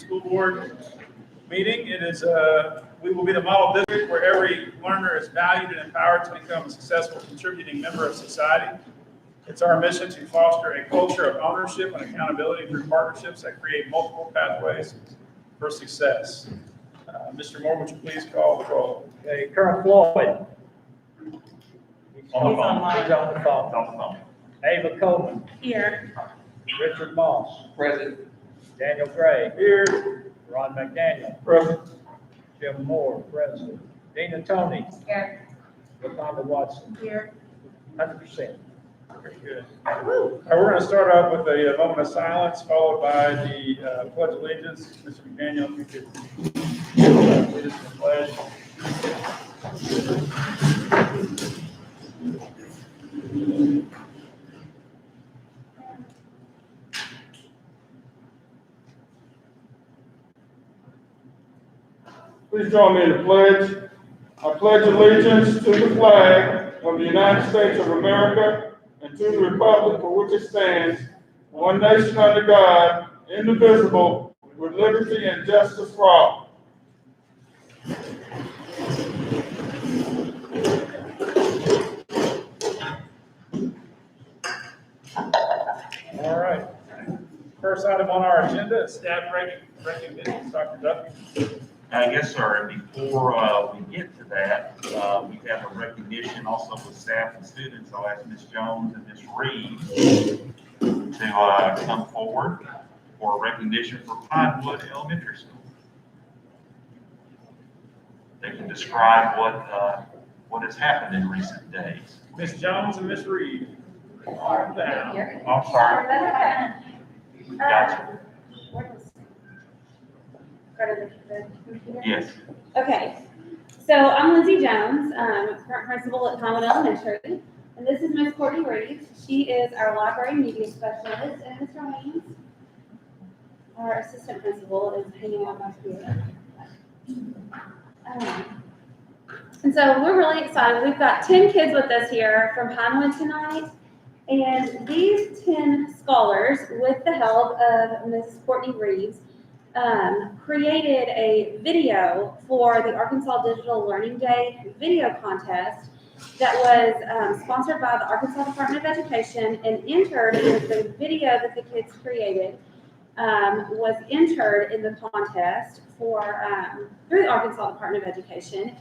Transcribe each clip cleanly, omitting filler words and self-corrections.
School board meeting. It is we will be the model district where every learner is valued and empowered to become a successful contributing member of society. It's our mission to foster a culture of ownership and accountability through partnerships that create multiple pathways for success. Mr. Moore, would you please call the roll? Okay, Colonel Floyd. On the phone. He's on the phone. On the phone. Ava Coleman. Here. Richard Moss. Present. Daniel Gray. Here. Ron McDaniel. Present. Jim Moore, President. Dina Tony. Here. Latonda Watson. Here. 100%. Very good. We're going to start off with a moment of silence, followed by the Pledge of Allegiance. Mr. McDaniel, if you could lead us in the pledge. Please join me in the pledge. I pledge allegiance to the flag of the United States of America and to the republic for which it stands, one nation under God, indivisible, with liberty and justice for all. All right. First item on our agenda is staff recognitions. Dr. Duffy. Yes, sir. And before we get to that, we have a recognition also with staff and students. I'll ask Ms. Jones and Ms. Reed to come forward for recognition for Pinewood Elementary School. They can describe what has happened in recent days. Ms. Jones and Ms. Reed. Calm down. I'm sorry. Gotcha. Yes. Okay, so I'm Lindsay Jones, current principal at Pinewood Elementary, and this is Ms. Courtney Reeves. She is our library media specialist, and Mr. Haynes, our assistant principal, is hanging out back here. And so we're really excited. We've got 10 kids with us here from Pinewood tonight, and these 10 scholars, with the help of Ms. Courtney Reeves, created a video for the Arkansas Digital Learning Day video contest that was sponsored by the Arkansas Department of Education and entered in the video that the kids created was entered in the contest for through the Arkansas Department of Education.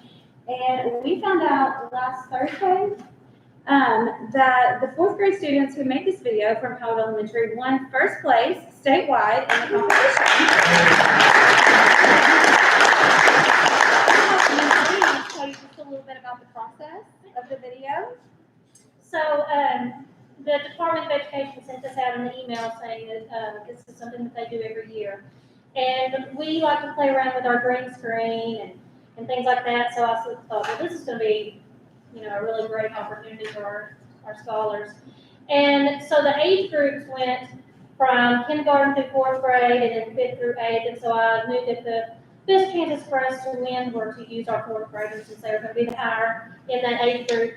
And we found out last Thursday that the 4th grade students who made this video from Pinewood Elementary won first place statewide in the competition. I'm going to tell you just a little bit about the process of the video. So the Department of Education sent us out an email saying that this is something that they do every year. And we like to play around with our green screen and things like that. So I thought, well, this is going to be, a really great opportunity for our scholars. And so the age groups went from kindergarten through 4th grade and then 5th through 8th. And so I knew that the best chances for us to win were to use our 4th graders since they were going to be the higher in that age group.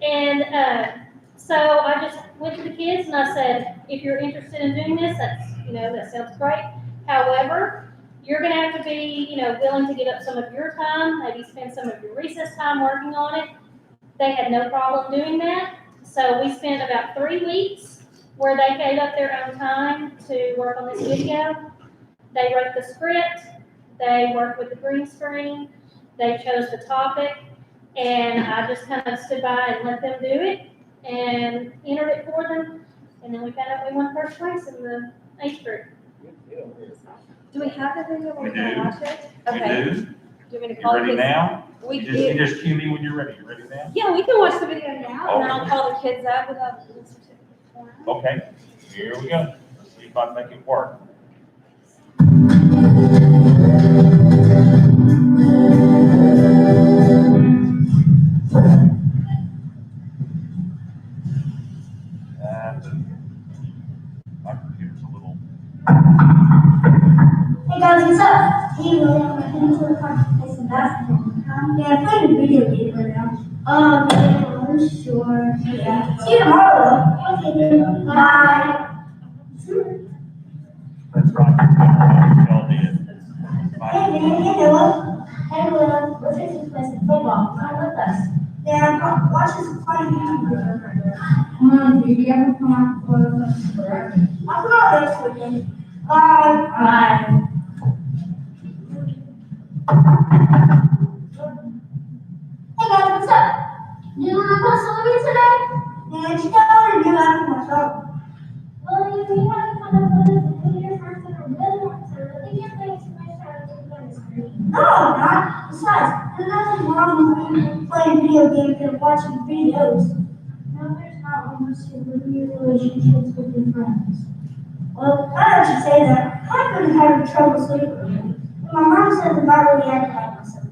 And so I just went to the kids and I said, if you're interested in doing this, that's, that sounds great. However, you're going to have to be, willing to give up some of your time, maybe spend some of your recess time working on it. They had no problem doing that. So we spent about 3 weeks where they gave up their own time to work on this video. They wrote the script, they worked with the green screen, they chose the topic, and I just kind of stood by and let them do it and entered it for them. And then we found out we won first place in the age group. Do we have the video? We Can I do. watch it? We Okay. do. Do you want me to You call ready the kids? now? We You do. just cue me when you're ready. You ready now? Yeah, we can watch the video now, and then I'll Okay. call the kids up without the certificate form. Okay. Here we go. Let's see if I can make it work. My computer's a little. Hey guys, what's up? Hey, William, I'm heading to the park to play some basketball. Yeah, I'm playing a video game right now. Yeah, sure. Yeah. See you tomorrow. Okay, bye. That's right. Y'all did. watch this funny YouTube video. Come on, did you ever come out for the I'll come out this weekend. Bye. Bye. Hey guys, what's up? You want to post with me today? Yeah, you know, you like myself. Well, you have kind of put your first and really want to really get things to my child on the screen. No, not. Besides, there's nothing wrong with playing video games and watching videos. No, there's not unless you live in your relationships with your friends. Well, I don't you say that. I've been having trouble sleeping. My mom says I'm not really acting like myself.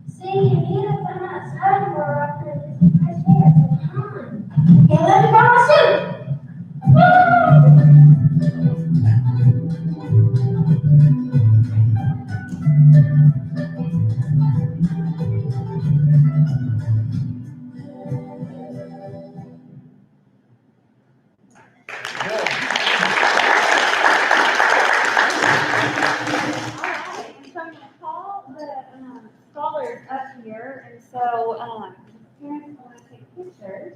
See, you need to come outside more often to get fresh air. Come on. Okay, let me grab my suit. Scholars up here, and so parents want to take pictures.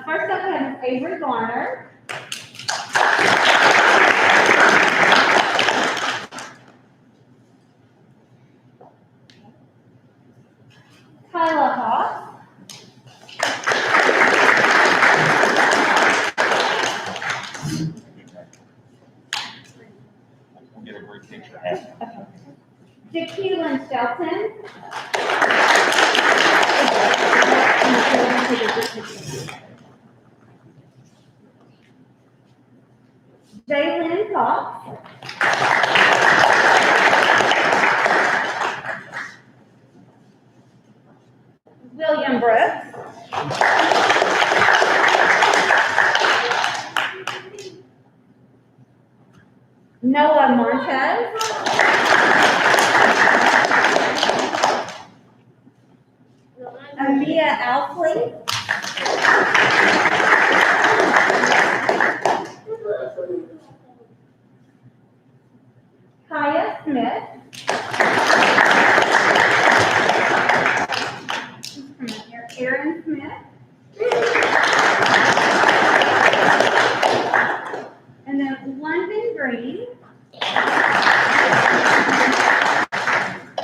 First up, I have Avery Garner. Kyla Haas. We'll get a great picture after. Jaqueline Shelton. Jaylyn Cox. William Brooks. Noah Montez. Amia Alfley. Kaya Smith. Aaron Smith. And then London Green.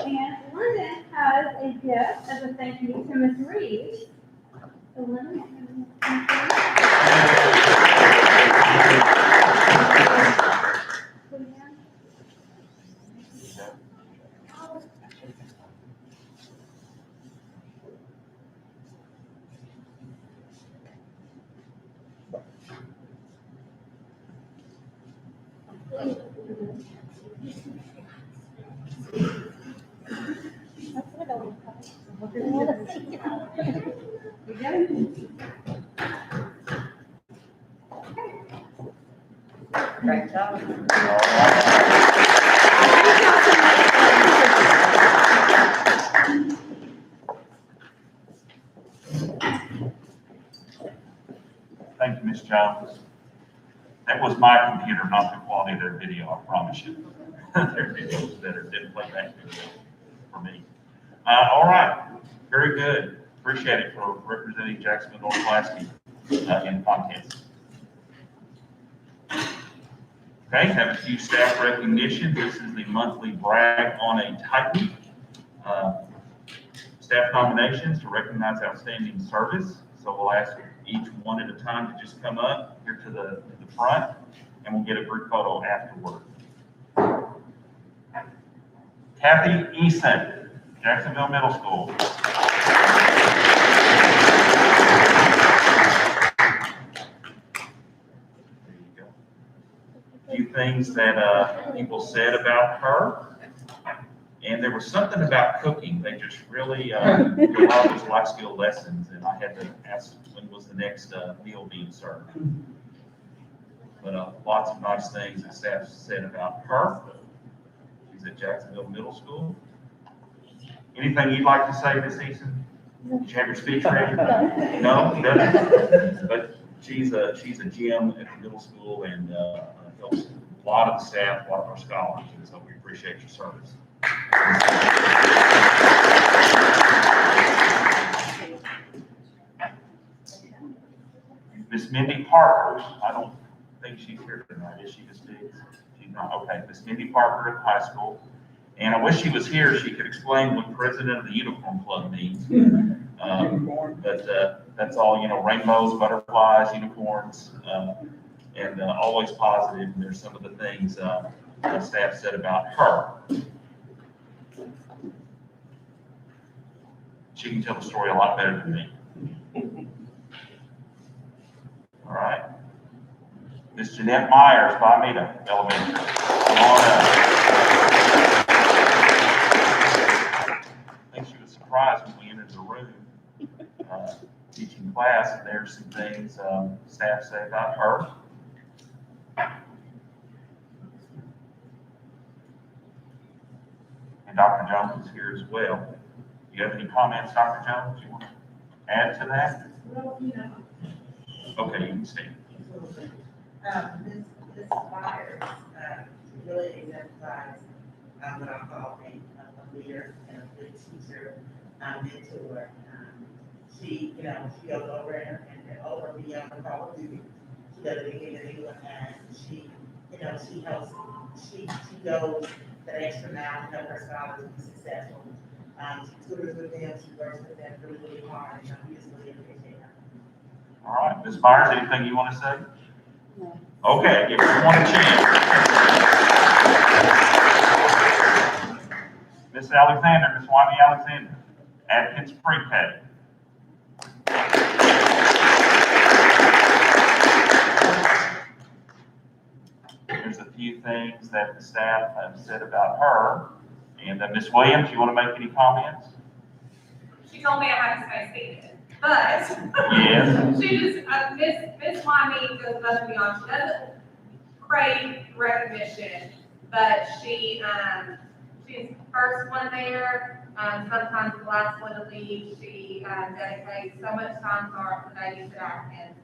And London has a gift as a thank you to Ms. Reed. So London, Great job. Thank you, Ms. Jones. That was my computer, not the quality of their video, I promise you. Their video was better, didn't play back very well for me. All right, very good. Appreciate it for representing Jacksonville North Pulaski in contest. Okay, have a few staff recognitions. This is the monthly brag on a Titan. Staff nominations to recognize outstanding service. So we'll ask each one at a time to just come up here to the front, and we'll get a group photo afterward. Kathy Eason, Jacksonville Middle School. There you go. A few things that people said about her. And there was something about cooking. They just really do a lot of those life skill lessons, and I had to ask when was the next meal being served. But lots of nice things that staff said about her. She's at Jacksonville Middle School. Anything you'd like to say, Ms. Eason? Did you have your speech ready? No, doesn't. But she's a GM at the middle school and helps a lot of the staff, a lot of our scholars, and so we appreciate your service. Parker, I don't think she's here tonight, is she, Ms. Biggs? She's not, okay, Ms. Mindy Parker at the high school. And I wish she was here, she could explain what president of the Unicorn Club means. But that's all, you know, rainbows, butterflies, unicorns, and always positive. And there's some of the things staff said about her. She can tell the story a lot better than me. All right. Miss Jeanette Myers, Bimeda Elementary. Come on up. I think she was surprised when we entered the room teaching class, and there's some things staff say about her. And Dr. Jones is here as well. Do you have any comments, Dr. Jones, you want to add to that? Well, you know, Okay, you can stand. This Myers, really exemplifies what I call a leader and a good teacher, mentor. She, you know, she goes over and over and beyond the call of duty. She does it again and again, and she, you know, she helps, she goes that extra mile to help her scholars be successful. She tutors with them, she works with them really, really hard, and we just really appreciate her. All right, Ms. Myers, anything you want to say? No. Okay, give everyone a chance. Miss Alexander, Miss Wani Alexander, Adkins Pre-K. There's a few things that the staff have said about her. And Ms. Williams, you want to make any comments? She told me I had to stay seated, but Yes. she just, Miss Wani goes above and beyond. She doesn't crave recognition, but she's first one there, sometimes the last one to leave. She dedicates so much time to our ladies at Atkins.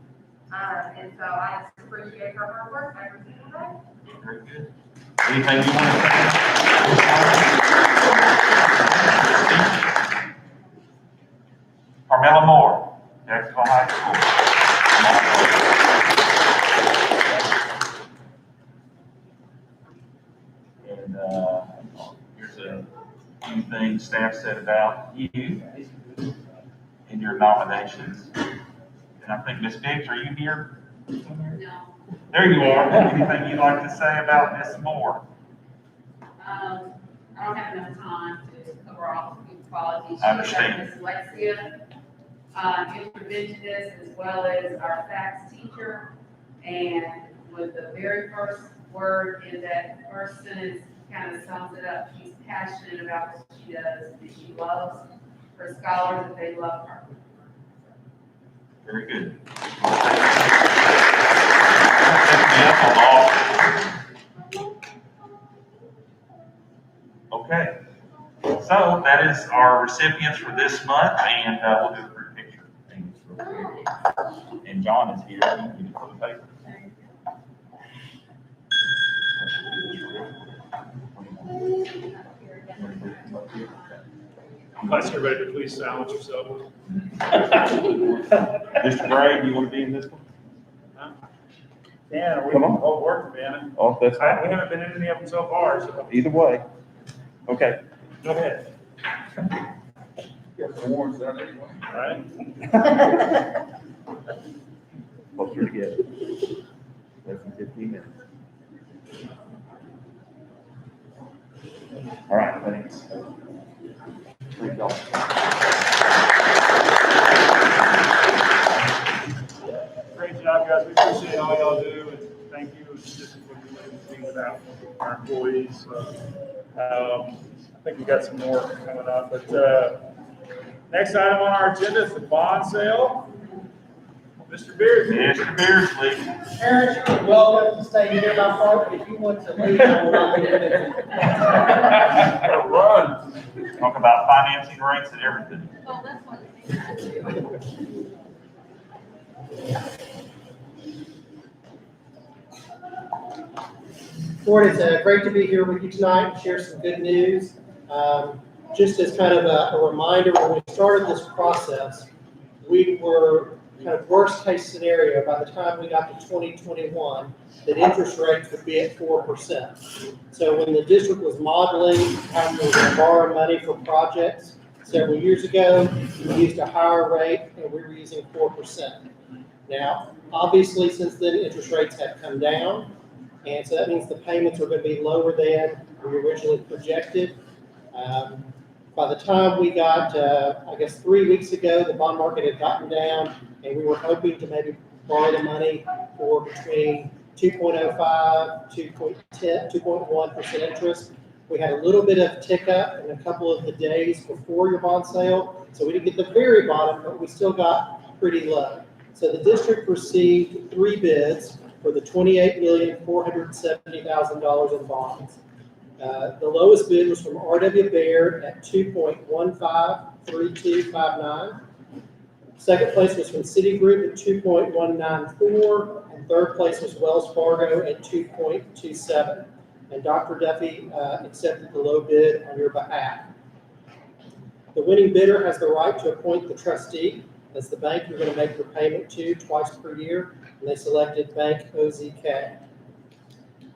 And so I just appreciate her hard work every single day. Very good. Anything you want to say? Carmela Moore, Jacksonville High School. And here's a few things staff said about you in your nominations. And I think Ms. Biggs, are you here? No. There you are. Anything you'd like to say about Ms. Moore? I don't have enough time to cover all the qualities. I understand. She's dyslexia, interventionist, as well as our facts teacher. And with the very first word in that first sentence kind of sums it up. She's passionate about what she does, and she loves her scholars, and they love her. Very good. Okay, so that is our recipients for this month, and we'll do a group picture. And John is here. You can get it for the paper. Let's everybody to please silence yourself. Mr. Gray, do you want to be in this one? Dan, we Come on. can both work, man. Oh, that's We haven't been in any of them so far, so Either way. Okay. go ahead. Got the warrants done anyway. All right? Closer together. Less than 15 minutes. All right, thanks. Here you go. Great job, guys. We appreciate all y'all do, and thank you. It's just what you do about our employees. I think we got some more coming up, but next item on our agenda is the bond sale. Mr. Beardsley. Mr. Beardsley. Parents, you're welcome to stay here in my park. If you want to leave, I will not be able to. Run. Talk about financing rates and everything. Well, that's what Board, it's great to be here with you tonight and share some good news. Just as kind of a reminder, when we started this process, we were kind of worst case scenario, by the time we got to 2021, that interest rates would be at 4%. So when the district was modeling how we were going to borrow money for projects several years ago, we used a higher rate and we were using 4%. Now, obviously, since then, interest rates have come down, and so that means the payments are going to be lower than we originally projected. By the time we got, I guess 3 weeks ago, the bond market had gotten down, and we were hoping to maybe borrow the money for between 2.05, 2.1% interest. We had a little bit of tick up in a couple of the days before your bond sale, so we didn't get the very bottom, but we still got pretty low. So the district received 3 bids for the $28,470,000 in bonds. The lowest bid was from R.W. Baird at 2.153259. Second place was from Citigroup at 2.194, and third place was Wells Fargo at 2.27. And Dr. Duffy accepted the low bid on your behalf. The winning bidder has the right to appoint the trustee. That's the bank you're going to make your payment to twice per year, and they selected Bank OZK.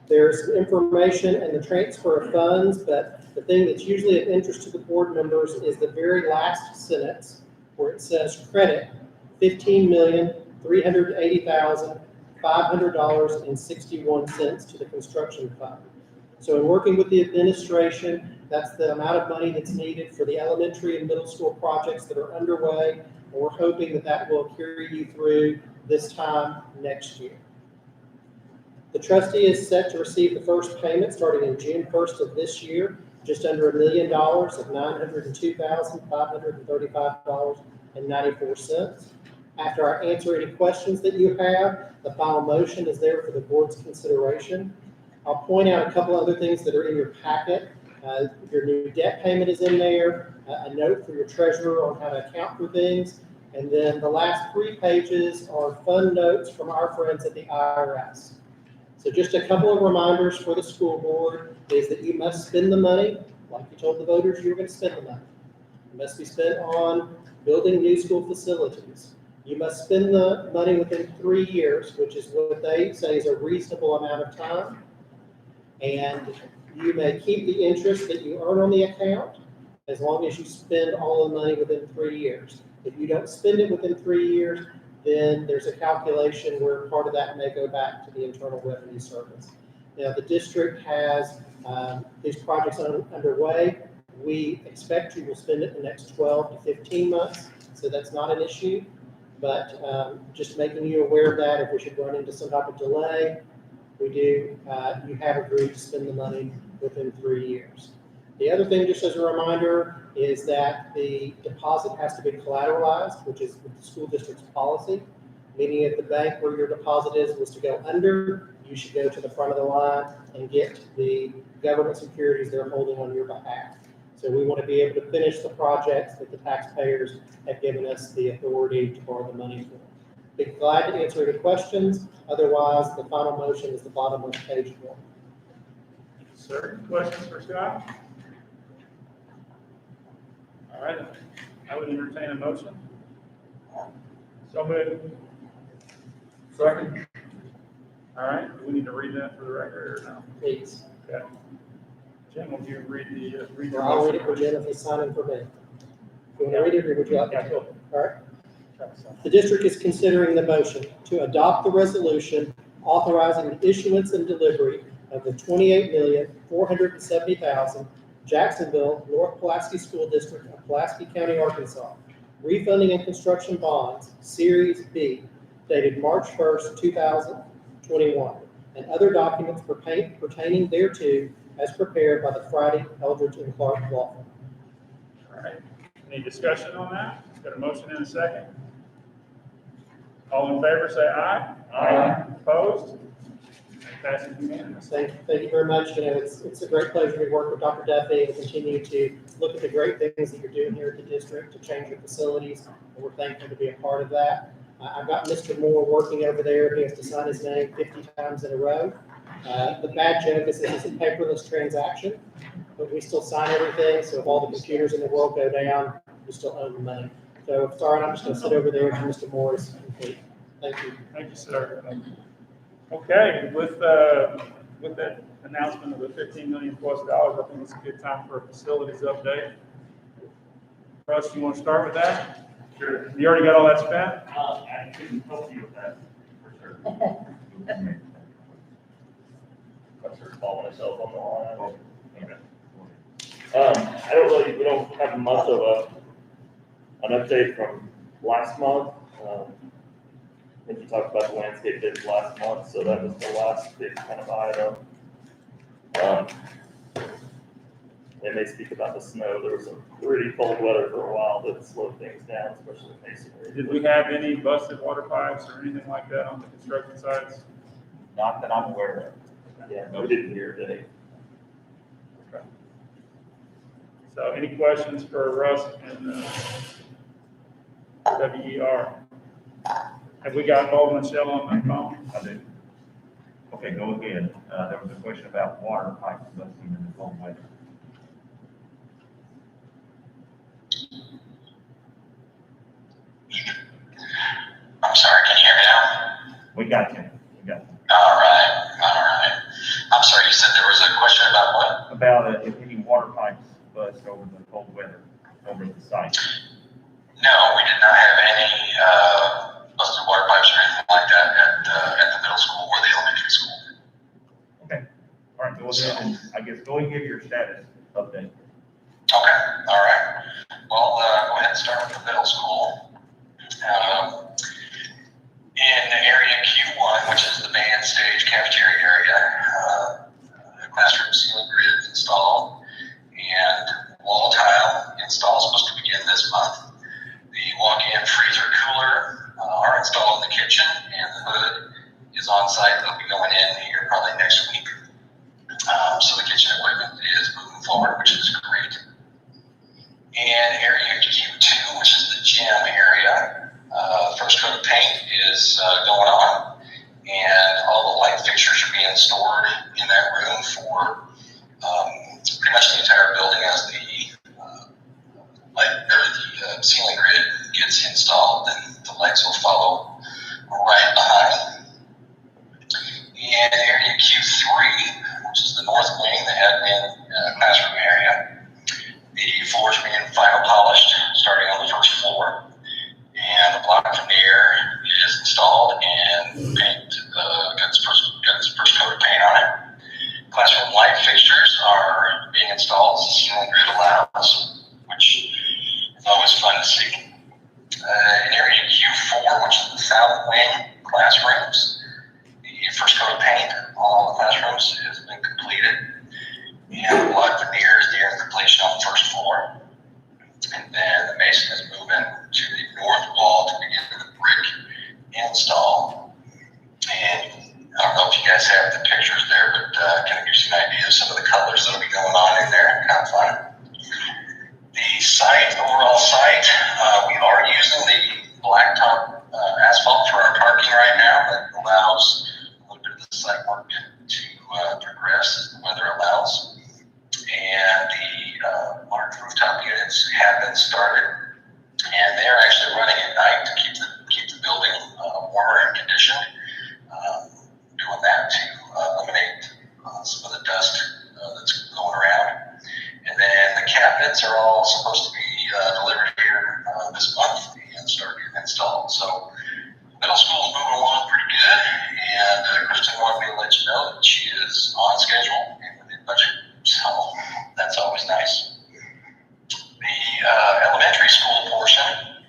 There's information and the transfer of funds, but the thing that's usually of interest to the board members is the very last sentence where it says credit $15,380,500.61 to the construction fund. So in working with the administration, that's the amount of money that's needed for the elementary and middle school projects that are underway, and we're hoping that that will carry you through this time next year. The trustee is set to receive the first payment starting in June 1st of this year, just under $1 million of $902,535.94. After I answer any questions that you have, the final motion is there for the board's consideration. I'll point out a couple other things that are in your packet. Your new debt payment is in there, a note for your treasurer on how to account for things, and then the last 3 pages are fund notes from our friends at the IRS. So just a couple of reminders for the school board is that you must spend the money like you told the voters you were going to spend the money. It must be spent on building new school facilities. You must spend the money within 3 years, which is what they say is a reasonable amount of time. And you may keep the interest that you earn on the account as long as you spend all the money within 3 years. If you don't spend it within 3 years, then there's a calculation where part of that may go back to the Internal Revenue Service. Now, the district has these projects underway. We expect you will spend it in the next 12 to 15 months, so that's not an issue. But just making you aware of that, if we should run into some type of delay, you have agreed to spend the money within 3 years. The other thing, just as a reminder, is that the deposit has to be collateralized, which is the school district's policy, meaning if the bank where your deposit is was to go under, you should go to the front of the line and get the government securities they're holding on your behalf. So we want to be able to finish the projects that the taxpayers have given us the authority to borrow the money for. Be glad to answer any questions. Otherwise, the final motion is the bottom of page 1. Sir, questions for Scott? All right, I would entertain a motion. So moved. Second. All right, do we need to read that for the record or no? Please. Okay. Jim, will you read the, Or I'll read it for Jen if he's signing for me. You want to read it or would you like me to? All right. The district is considering the motion to adopt the resolution authorizing the issuance and delivery of the $28,470,000 Jacksonville North Pulaski School District of Pulaski County, Arkansas, refunding and construction bonds, Series B, dated March 1st, 2021, and other documents pertaining thereto as prepared by the Friday, Eldridge, and Clark Law Firm. all right, any discussion on that? Got a motion and a second? All in favor, say aye. Aye. Opposed? Passes unanimously. Thank you very much. You know, it's a great pleasure to work with Dr. Duffy and continue to look at the great things that you're doing here at the district to change your facilities, and we're thankful to be a part of that. I've got Mr. Moore working over there. He has to sign his name 50 times in a row. The bad joke is that it's a paperless transaction, but we still sign everything, so if all the computers in the world go down, we still own the money. So if it's all right, I'm just gonna sit over there and Mr. Morris complete. Thank you. Thank you, sir. Okay, with that announcement of the $15 million plus, I think it's a good time for a facilities update. Russ, you want to start with that? Sure. You already got all that spent? I couldn't help you with that, for sure. I'm sort of following myself on the line. I don't really, we don't have much of an update from last month. I think you talked about the landscape bids last month, so that was the last big kind of item. They may speak about the snow. There was some pretty cold weather for a while that slowed things down, especially masonry. Did we have any busted water pipes or anything like that on the construction sites? Not that I'm aware Yeah, we didn't hear of any. Okay. So any questions for Russ and WER? Have we got Paul Michelle on the phone? of. I do. Okay, go ahead. There was a question about water pipes busting in the cold weather. I'm sorry, can you hear me now? We got you. We got you. All right. I'm sorry, you said there was a question about what? About if any water pipes bust over the cold weather over the site. No, we did not have any busted water pipes or anything like that at the middle school or the elementary school. Okay. All right, go ahead and I guess go and give your status update. Okay, all right. Well, go ahead and start with the middle school. In area Q1, which is the band stage cafeteria area, classroom ceiling grid installed and wall tile install is supposed to begin this month. The walk-in freezer cooler are installed in the kitchen, and the hood is on site. They'll be going in here probably next week. So the kitchen equipment is moving forward, which is great. In area Q2, which is the gym area, first coat of paint is going on, and all the light fixtures are being stored in that room for pretty much the entire building as the ceiling grid gets installed, and the lights will follow right behind. In area Q3, which is the north wing, the admin classroom area, the floors are being final polished, starting on the first floor, and the block veneer is installed and paint got its first coat of paint on it. Classroom light fixtures are being installed as the ceiling grid allows, which is always fun to see. In area Q4, which is the south wing classrooms, the first coat of paint on all the classrooms has been completed, and the block veneer is near completion on the first floor. And then the mason is moving to the north wall to begin the brick install. And I don't know if you guys have the pictures there, but kind of gives you an idea of some of the colors that will be going on in there. Kind of fun. The site, overall site, we are using the blacktop asphalt for our parking right now. That allows a little bit of the site work to progress as the weather allows. And the large rooftop units have been started, and they're actually running at night to keep the building warmer and conditioned. Doing that to eliminate some of the dust that's going around. And then the cabinets are all supposed to be delivered here this month and start getting installed. So middle school is moving along pretty good, and Kristen wanted me to let you know that she is on schedule and within budget. So that's always nice. The elementary school portion,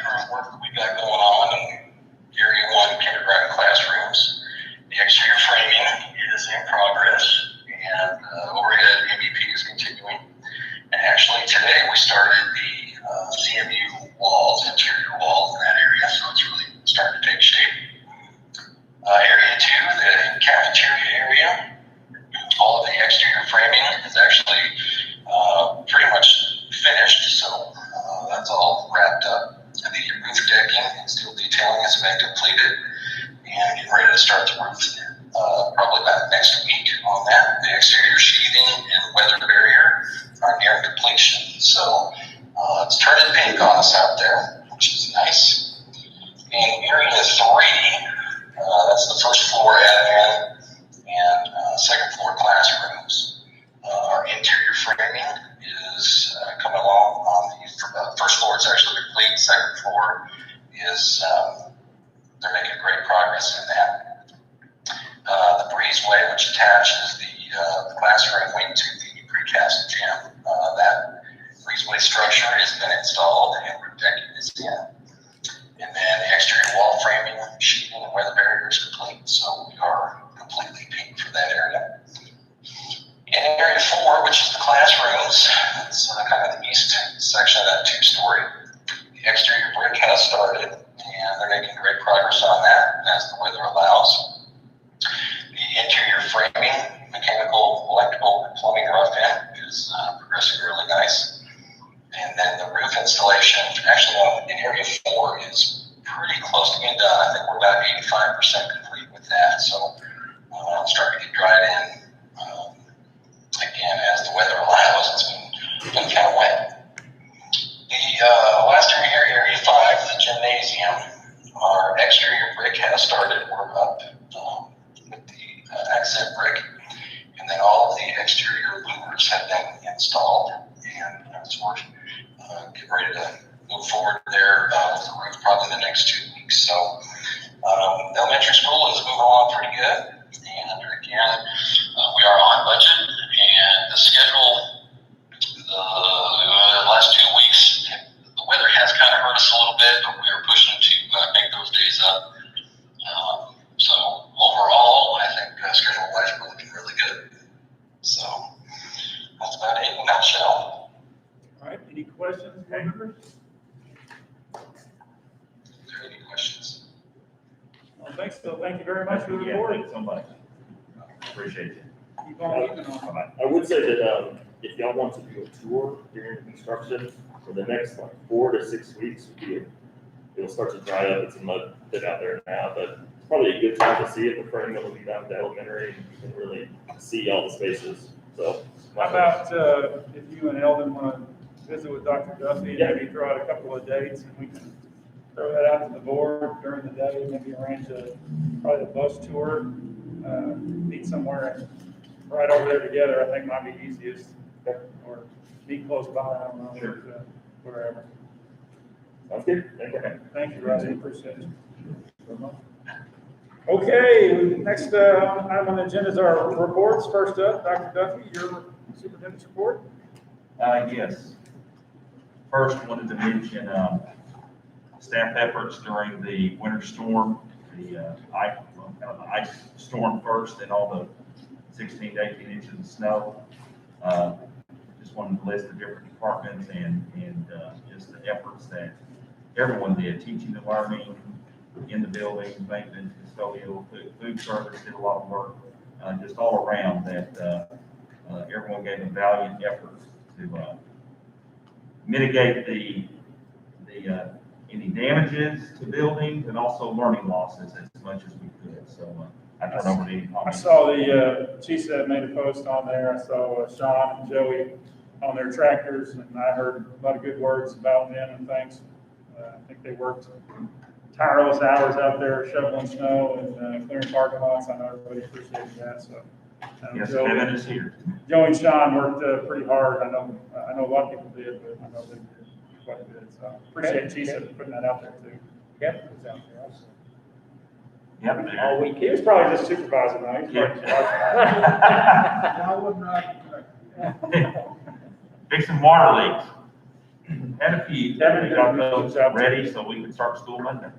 current work that we've got going on in area 1 kindergarten classrooms. The exterior framing is in progress, and overhead MEP is continuing. And actually today we started the CMU walls, interior walls in that area, so it's really starting to take shape. Area 2, the cafeteria area. All of the exterior framing is actually classrooms. It's kind of the east section of that two-story. The exterior brick has started, and they're making great progress on that as the weather allows. The interior framing, mechanical, electrical, and plumbing rough-in is progressing really nice. And then the roof installation, actually in area 4, is pretty close to being done. I think we're about 85% complete with that. So I'm starting to get dried in. Again, as the weather allows, it's been kind of wet. The last area 5, the gymnasium, our exterior brick has started. We're up with the accent brick. And then all of the exterior louvers have been installed. And so we're getting ready to move forward there with the roof probably in the next 2 weeks. So elementary school is moving along pretty good. And again, we are on budget. And the schedule, the last 2 weeks, the weather has kind of hurt us a little bit, but we are pushing to make those days up. So overall, I think schedule-wise, we're looking really good. So that's about it in a nutshell. All right, any questions, members? Are there any questions? I don't think so. Thank you very much for the Yeah, report. thanks so much. Appreciate you. Keep on keeping on. I would say that, if y'all want to do a tour during construction, for the next like 4 to 6 weeks, it'll start to dry up. It's a mud pit out there now, but it's probably a good time to see it. The frame will be down to elementary, and you can really see all the spaces. So, How about if you and Eldon want to visit with Dr. Duffy and maybe throw out a couple of dates, and we can throw that out to the board during the day, maybe arrange probably a bus tour, meet somewhere right over there together, I think might be easiest, or meet close by, I don't know, Sure. wherever. sounds good. Thank you. Thank you, Rusty, appreciate it. Okay, next item on the agenda is our reports. First up, Dr. Duffy, your superintendent's report. Yes. First, wanted to mention staff efforts during the winter storm, the ice storm first, and all the 16 to 18 inches of snow. Just wanted to list the different departments and just the efforts that everyone did, teaching and learning, in the building, maintenance, custodial, food service did a lot of work, just all around that everyone gave a valiant effort to mitigate the any damages to buildings and also learning losses as much as we could. So I turn over to any I comments. saw the, CSED made a post on there. I saw Sean and Joey on their tractors, and I heard a lot of good words about them and things. I think they worked tireless hours out there shoveling snow and clearing parking lots. I know everybody appreciated that, so. Yes, Joey- Kevin is here. Joey and Sean worked pretty hard. I know a lot of people did, but I know they did quite a bit, so appreciate CSED for putting that out there too. Kevin was out there also. Yep. All week. He was probably just supervising now. He's probably- I would not. Fixing water leaks. Had a few, Kevin we got did a good those job. ready so we can start school Monday.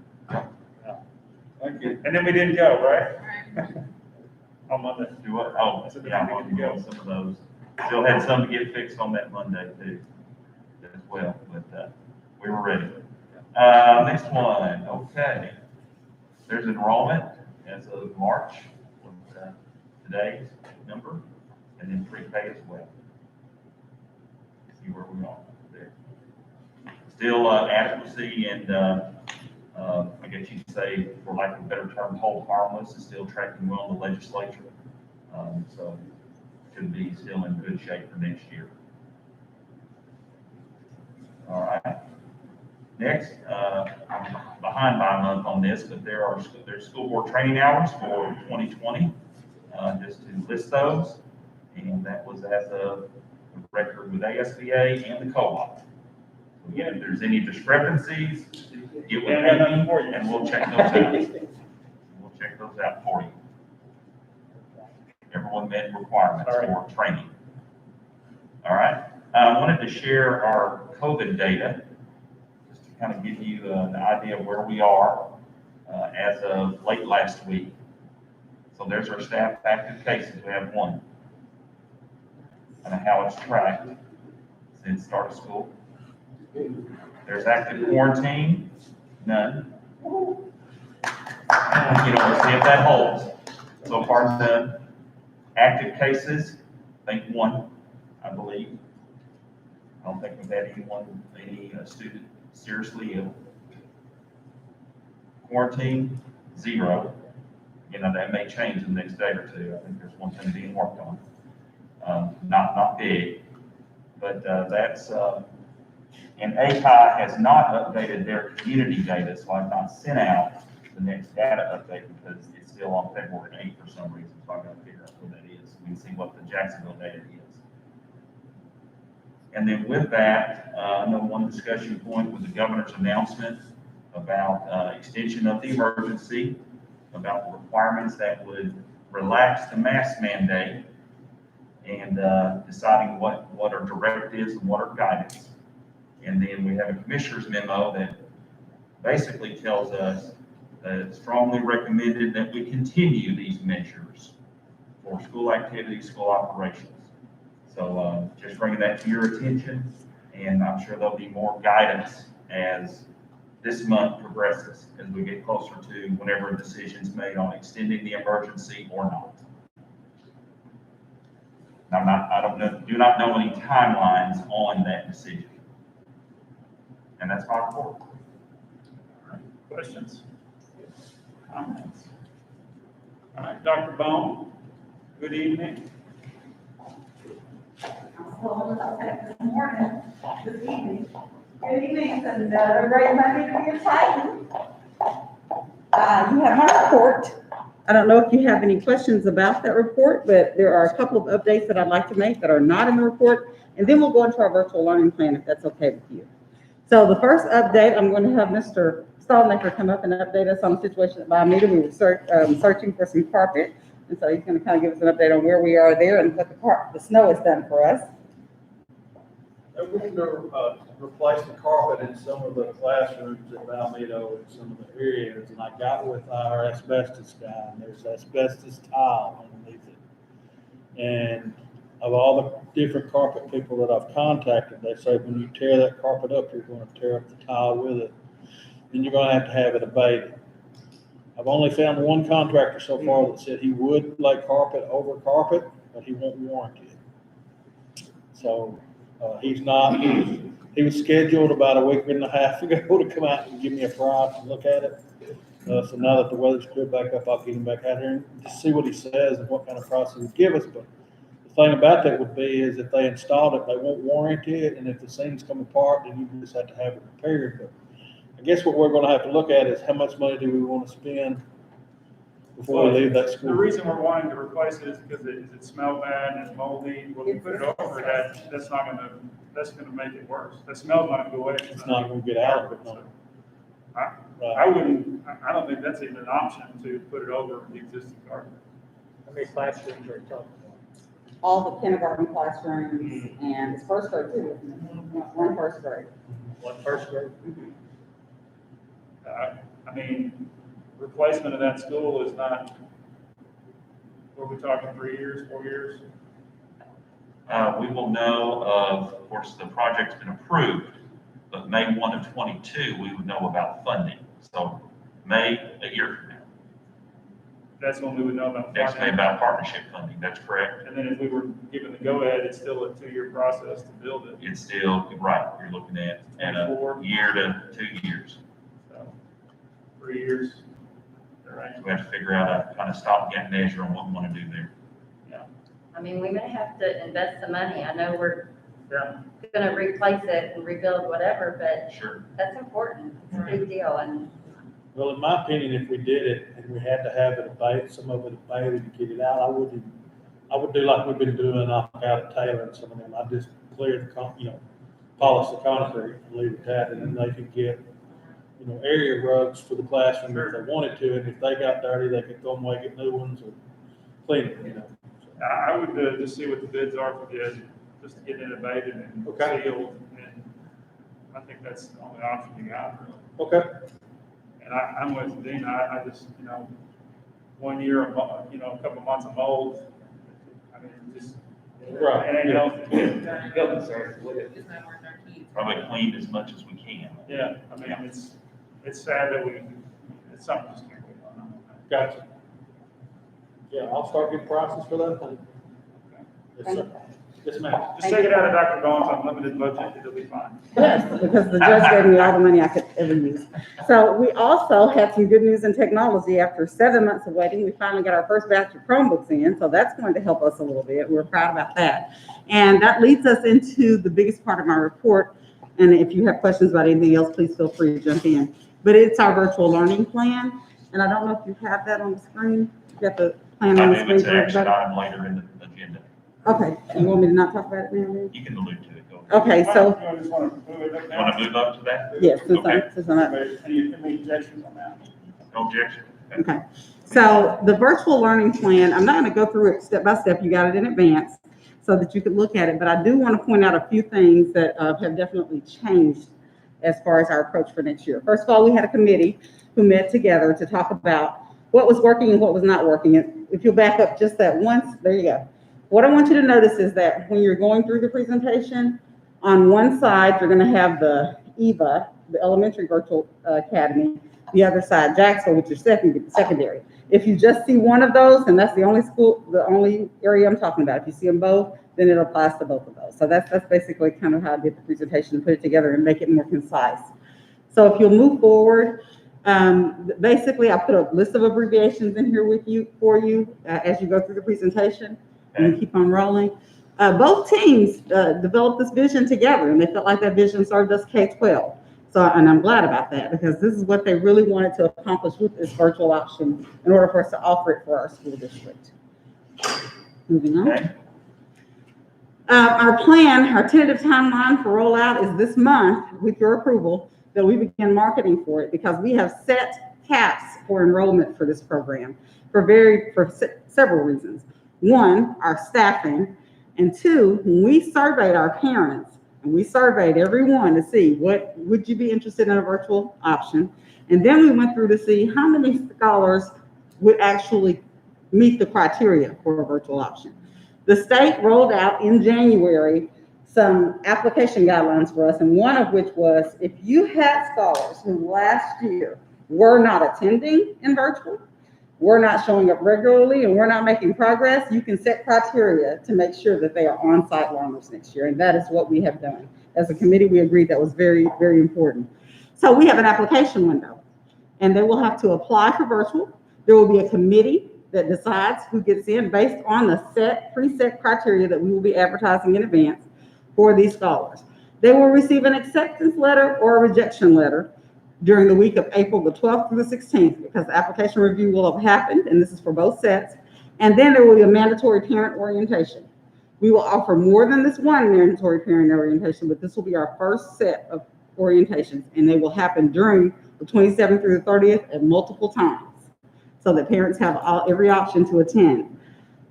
Thank you. And then we didn't go, right? On Monday. Do what? Oh, I said yeah, I'm we on need to go. some of those. Still had some to get fixed on that Monday too, as well, but, we were ready. Next one, okay. There's enrollment as of March, with, today's number, and then pre-K as well. See where we are there. Still, adequacy and, I guess you could say, for lack of a better term, hold harmless is still tracking well in the legislature. So should be still in good shape for next year. All right. Next, I'm behind by a month on this, but there's school board training hours for 2020, just to list those. And that was as of record with ASBA and the co-op. So again, if there's any discrepancies, get with me and we'll check those out. We'll check those out for you. Everyone met requirements for training. All right. I wanted to share our COVID data, just to kind of give you an idea of where we are as of late last week. So there's our staff active cases. We have one. and how it's tracked since start of school. There's active quarantine, none. Let's see if that holds. So far, the active cases, I think one, I believe. I don't think we've had any student seriously ill. Quarantine, 0. That may change in the next day or two. I think there's one thing being worked on. Not big, but that's, and API has not updated their community data, so I've not sent out the next data update because it's still on February 8th for some reason, so I've got to figure out what that is. We can see what the Jacksonville data is. And then with that, I know one discussion point was the governor's announcement about extension of the emergency, about the requirements that would relax the mask mandate, and deciding what are directives and what are guidance. And then we have a commissioner's memo that basically tells us that it's strongly recommended that we continue these measures for school activities, school operations. So just bringing that to your attention, and I'm sure there'll be more guidance as this month progresses, as we get closer to whenever a decision's made on extending the emergency or not. Do not know any timelines on that decision. And that's my report. All right, questions? Comments? All right, Dr. Bone, good evening. Good morning, good evening. Good evening, and a great Monday to be exciting. You have my report. I don't know if you have any questions about that report, but there are a couple of updates that I'd like to make that are not in the report, and then we'll go into our virtual learning plan if that's okay with you. So the first update, I'm going to have Mr. Stallmaker come up and update us on the situation at Biomeda. We were searching for some carpet, and so he's going to kind of give us an update on where we are there and what the snow has done for us. We're going to replace the carpet in some of the classrooms at Valmedo and some of the areas, and I got with our asbestos guy, and there's asbestos tile underneath it. And of all the different carpet people that I've contacted, they say when you tear that carpet up, you're going to tear up the tile with it, and you're going to have it abated. I've only found one contractor so far that said he would lay carpet over carpet, but he won't warranty it. So he's not. He was scheduled about a week and a half ago to come out and give me a price and look at it. So now that the weather's cleared back up, I'll get him back out here and just see what he says and what kind of price he would give us. But the thing about that would be is if they installed it, they won't warranty it, and if the seams come apart, then you just have to have it repaired. But I guess what we're going to have to look at is how much money do we want to spend before we leave that school. The reason we're wanting to replace it is because it smells bad and it's moldy. When we put it over that, that's going to make it worse. The smell's not going to go away. It's not going to get out of it. No. I don't think that's even an option to put it over the existing carpet. How many classrooms are you talking about? All the kindergarten classrooms, and it's first grade too, isn't it? One first grade. One first grade? I mean, replacement of that school is not, what are we talking, 3 years, 4 years? We will know of course, the project's been approved, but May 1 of 22, we would know about funding. So May, a year from now. That's when we would know about. Next May about partnership funding, that's correct. And then if we were given the go-ahead, it's still a 2-year process to build it. It's still, right, you're looking at a year to 2 years. So, 3 years. Right. So we have to figure out a kind of stopgap measure on what we want to do there. I mean, we may have to invest some money. I know we're going to replace it and rebuild whatever, but sure, that's important. It's a big deal. And well, in my opinion, if we did it and we had to have it abated, some of it abated and get it out, I would do like we've been doing out at Taylor and some of them. I'd just clear the, polish the concrete and leave it at that, and then they could get, area rugs for the classroom if they wanted to, and if they got dirty, they could throw them away, get new ones, or clean it, I would just see what the bids are for just to get it abated and sealed, and I think that's the only option you got, really. Okay. And I'm with Dean, I just, 1 year, a couple months of mold, I mean, just, Right. And, you know, Probably clean as much as we can. yeah, I mean, it's sad that it's something just can't wait on. Gotcha. Yeah, I'll start getting prices for that thing. Yes, sir. Yes, ma'am. Just take it out of Dr. Goins' unlimited budget, it'll be fine. Yes, because the judge gave me all the money I could ever use. So we also had some good news in technology. After 7 months of waiting, we finally got our first batch of Chromebooks in, so that's going to help us a little bit. We're proud about that. And that leads us into the biggest part of my report. And if you have questions about anything else, please feel free to jump in. But it's our virtual learning plan. And I don't know if you have that on the screen. You got the plan on the screen? It's an action item later in the agenda. Okay, you want me to not talk about it now, then? You can allude to it. Go ahead. Okay, so, You just want to move it up You now? want to move up to that? yes, Okay. since I'm not. Any objections on that? No objection? Okay, so the virtual learning plan, I'm not gonna go through it step by step, you got it in advance so that you could look at it, but I do want to point out a few things that have definitely changed as far as our approach for next year. First of all, we had a committee who met together to talk about what was working and what was not working. And if you'll back up just that once, there you go. What I want you to notice is that when you're going through the presentation, on one side, you're gonna have the EVA, the Elementary Virtual Academy, the other side, Jacksonville, which is secondary. If you just see one of those, and that's the only area I'm talking about, if you see them both, then it applies to both of those. So that's basically kind of how I did the presentation, put it together and make it more concise. So if you'll move forward, basically I put a list of abbreviations in here for you as you go through the presentation, and we keep on rolling. Both teams developed this vision together, and they felt like that vision served us K-12. So, and I'm glad about that, because this is what they really wanted to accomplish with this virtual option in order for us to offer it for our school district. Moving on. Okay. Our plan, our tentative timeline for rollout is this month, with your approval, that we begin marketing for it, because we have set caps for enrollment for this program for several reasons. One, our staffing, and two, when we surveyed our parents, and we surveyed everyone to see what would you be interested in a virtual option, and then we went through to see how many scholars would actually meet the criteria for a virtual option. The state rolled out in January some application guidelines for us, and one of which was if you had scholars who last year were not attending in virtual, we're not showing up regularly, and we're not making progress, you can set criteria to make sure that they are on-site learners next year, and that is what we have done. As a committee, we agreed that was very, very important. So we have an application window, and they will have to apply for virtual. There will be a committee that decides who gets in based on the preset criteria that we will be advertising in advance for these scholars. They will receive an acceptance letter or a rejection letter during the week of April the 12th through the 16th, because the application review will have happened, and this is for both sets. And then there will be a mandatory parent orientation. We will offer more than this one mandatory parent orientation, but this will be our first set of orientations, and they will happen during the 27th through the 30th at multiple times, so that parents have every option to attend.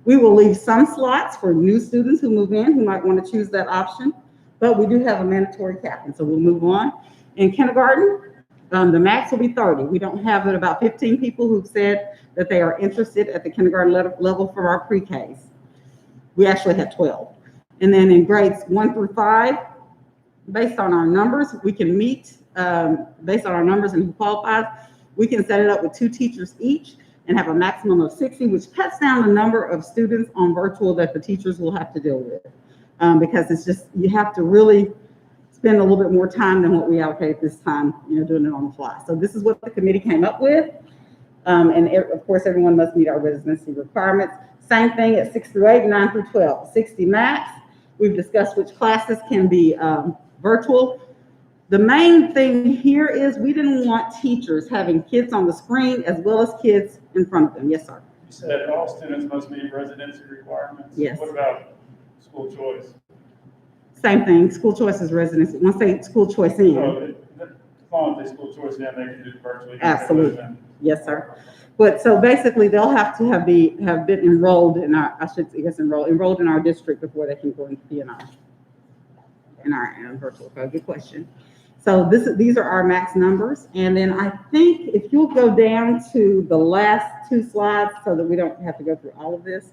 We will leave some slots for new students who move in who might want to choose that option, but we do have a mandatory cap, and so we'll move on. In kindergarten, the max will be 30. We don't have but about 15 people who've said that they are interested at the kindergarten level for our pre-Ks. We actually had 12. And then in grades 1 through 5, based on our numbers, we can meet, based on our numbers and who qualifies, we can set it up with 2 teachers each and have a maximum of 60, which cuts down the number of students on virtual that the teachers will have to deal with. Because it's just, you have to really spend a little bit more time than what we allocate this time, doing it on the fly. So this is what the committee came up with. And of course, everyone must meet our residency requirements. Same thing at 6 through 8, 9 through 12, 60 max. We've discussed which classes can be virtual. The main thing here is we didn't want teachers having kids on the screen as well as kids in front of them. Yes, sir. You said all students must meet residency requirements. Yes. What about school choice? Same thing, school choice is residency. Once they school choice in. So as long as they school choice in, they can do it virtually. Absolutely. Yes, sir. But so basically, they'll have to have been enrolled in our, enrolled in our district before they can go into be in our virtual code. Good question. So these are our max numbers. And then I think if you'll go down to the last 2 slides so that we don't have to go through all of this.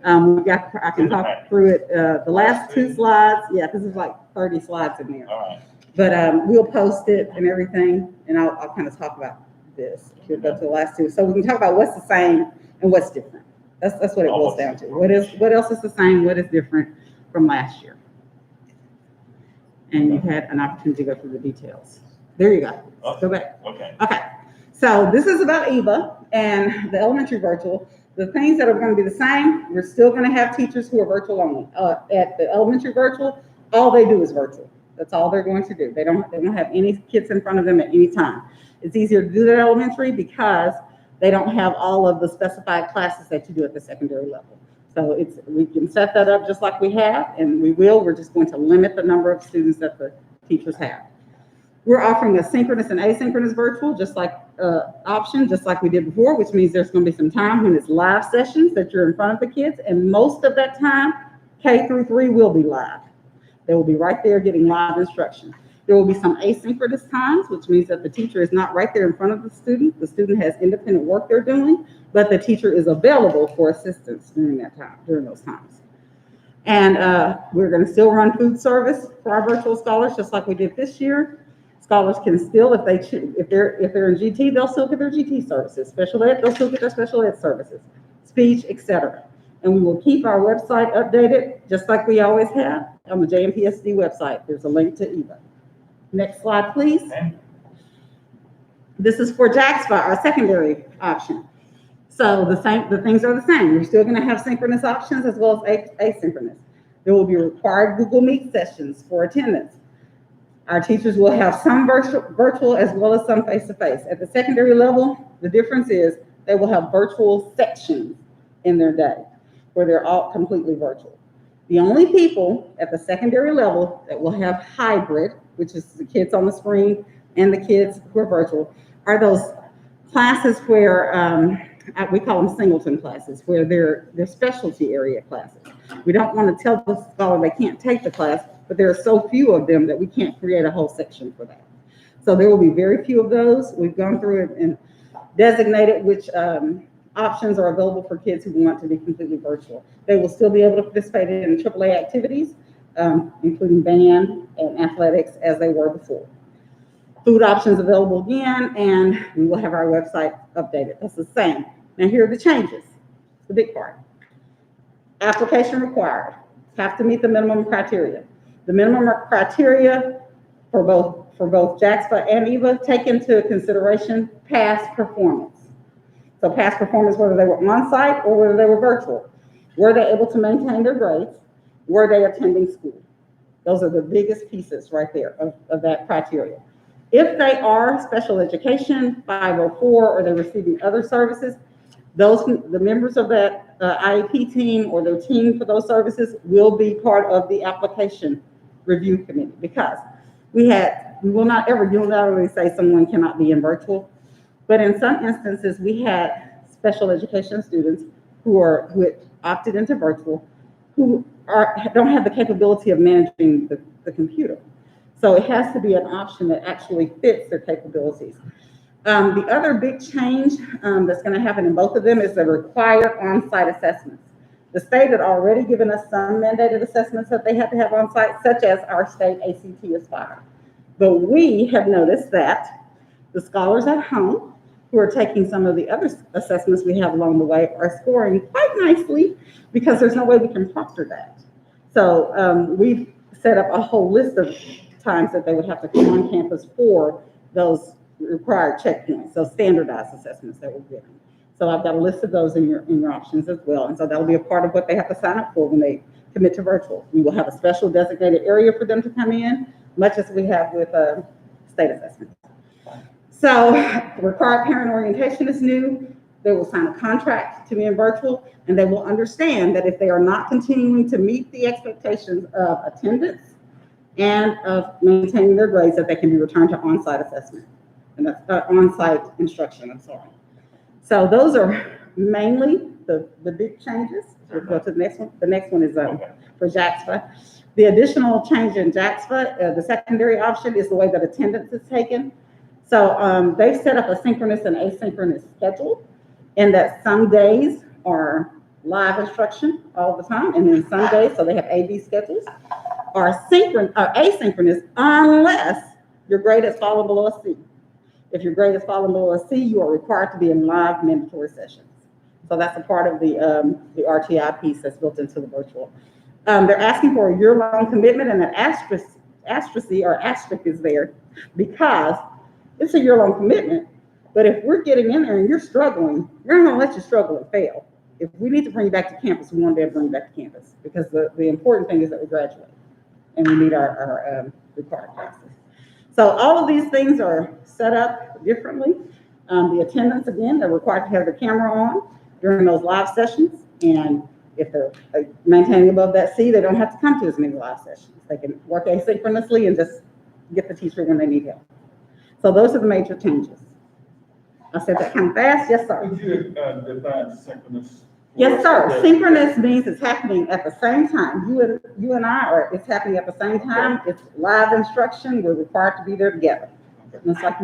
I can talk through it, the last two slides, yeah, because there's like 30 slides in there. All right. But, we'll post it and everything, and I'll kind of talk about this. We'll go to the last two. So we can talk about what's the same and what's different. That's what it boils down to. What else is the same, what is different from last year? And you've had an opportunity to go through the details. There you go. Go back. Okay. Okay. So this is about EVA and the elementary virtual. The things that are going to be the same, we're still going to have teachers who are virtual only. At the elementary virtual, all they do is virtual. That's all they're going to do. They don't have any kids in front of them at any time. It's easier to do that elementary because they don't have all of the specified classes that you do at the secondary level. So we can set that up just like we have, and we will. We're just going to limit the number of students that the teachers have. We're offering a synchronous and asynchronous virtual, just like option, just like we did before, which means there's going to be some time when it's live sessions that you're in front of the kids, and most of that time, K through 3 will be live. They will be right there getting live instruction. There will be some asynchronous times, which means that the teacher is not right there in front of the student. The student has independent work they're doing, but the teacher is available for assistance during those times. And we're going to still run food service for our virtual scholars, just like we did this year. Scholars can still, if they're in GT, they'll still get their GT services. Special ed, they'll still get their special ed services, speech, etc. And we will keep our website updated, just like we always have, on the JNPSD website. There's a link to EVA. Next slide, please. Okay. This is for JAXFA, our secondary option. So the things are the same. We're still going to have synchronous options as well as asynchronous. There will be required Google Meet sessions for attendance. Our teachers will have some virtual as well as some face-to-face. At the secondary level, the difference is they will have virtual sections in their day where they're all completely virtual. The only people at the secondary level that will have hybrid, which is the kids on the screen and the kids who are virtual, are those classes where we call them singleton classes, where they're specialty area classes. We don't want to tell the scholar they can't take the class, but there are so few of them that we can't create a whole section for that. So there will be very few of those. We've gone through it and designated which options are available for kids who want to be completely virtual. They will still be able to participate in AAA activities, including band and athletics as they were before. Food options available again, and we will have our website updated. That's the same. Now here are the changes, the big part. Application required, have to meet the minimum criteria. The minimum criteria for both JAXFA and EVA take into consideration past performance. So past performance, whether they were on-site or whether they were virtual. Were they able to maintain their grades? Were they attending school? Those are the biggest pieces right there of that criteria. If they are special education, 504, or they're receiving other services, the members of that IEP team or their team for those services will be part of the application review committee, because we will not ever unilaterally say someone cannot be in virtual, but in some instances we had special education students who had opted into virtual who don't have the capability of managing the computer. So it has to be an option that actually fits their capabilities. The other big change that's going to happen in both of them is the required on-site assessments. The state had already given us some mandated assessments that they had to have on-site, such as our state ACT Aspire. But we have noticed that the scholars at home who are taking some of the other assessments we have along the way are scoring quite nicely, because there's no way we can proctor that. So we've set up a whole list of times that they would have to come on campus for those required checkpoints, so standardized assessments that we're giving. So I've got a list of those in your options as well. And so that'll be a part of what they have to sign up for when they commit to virtual. We will have a special designated area for them to come in, much as we have with state assessments. So required parent orientation is new. They will sign a contract to be in virtual, and they will understand that if they are not continuing to meet the expectations of attendance and of maintaining their grades, that they can be returned to on-site assessment, and that's on-site instruction, I'm sorry. So those are mainly the big changes. We'll go to the next one. The next one is for JAXFA. The additional change in JAXFA, the secondary option, is the way that attendance is taken. So they've set up a synchronous and asynchronous schedule, in that some days are live instruction all the time, and then some days, so they have A/B schedules, are asynchronous unless your grade has fallen below a C. If your grade has fallen below a C, you are required to be in live mandatory sessions. So that's a part of the RTI piece that's built into the virtual. They're asking for a year-long commitment, and an asterisk is there because it's a year-long commitment. But if we're getting in there and you're struggling, we're not gonna let you struggle and fail. If we need to bring you back to campus, we want to be able to bring you back to campus, because the important thing is that we graduate and we meet our required classes. So all of these things are set up differently. The attendance, again, they're required to have their camera on during those live sessions. And if they're maintaining above that C, they don't have to come to as many live sessions. They can work asynchronously and just get the teacher when they need help. So those are the major changes. I said that kind of fast. Yes, sir. Could you define synchronous? Yes, sir. Synchronous means it's happening at the same time. You and I are, it's happening at the same time. It's live instruction. We're required to be there together. It's like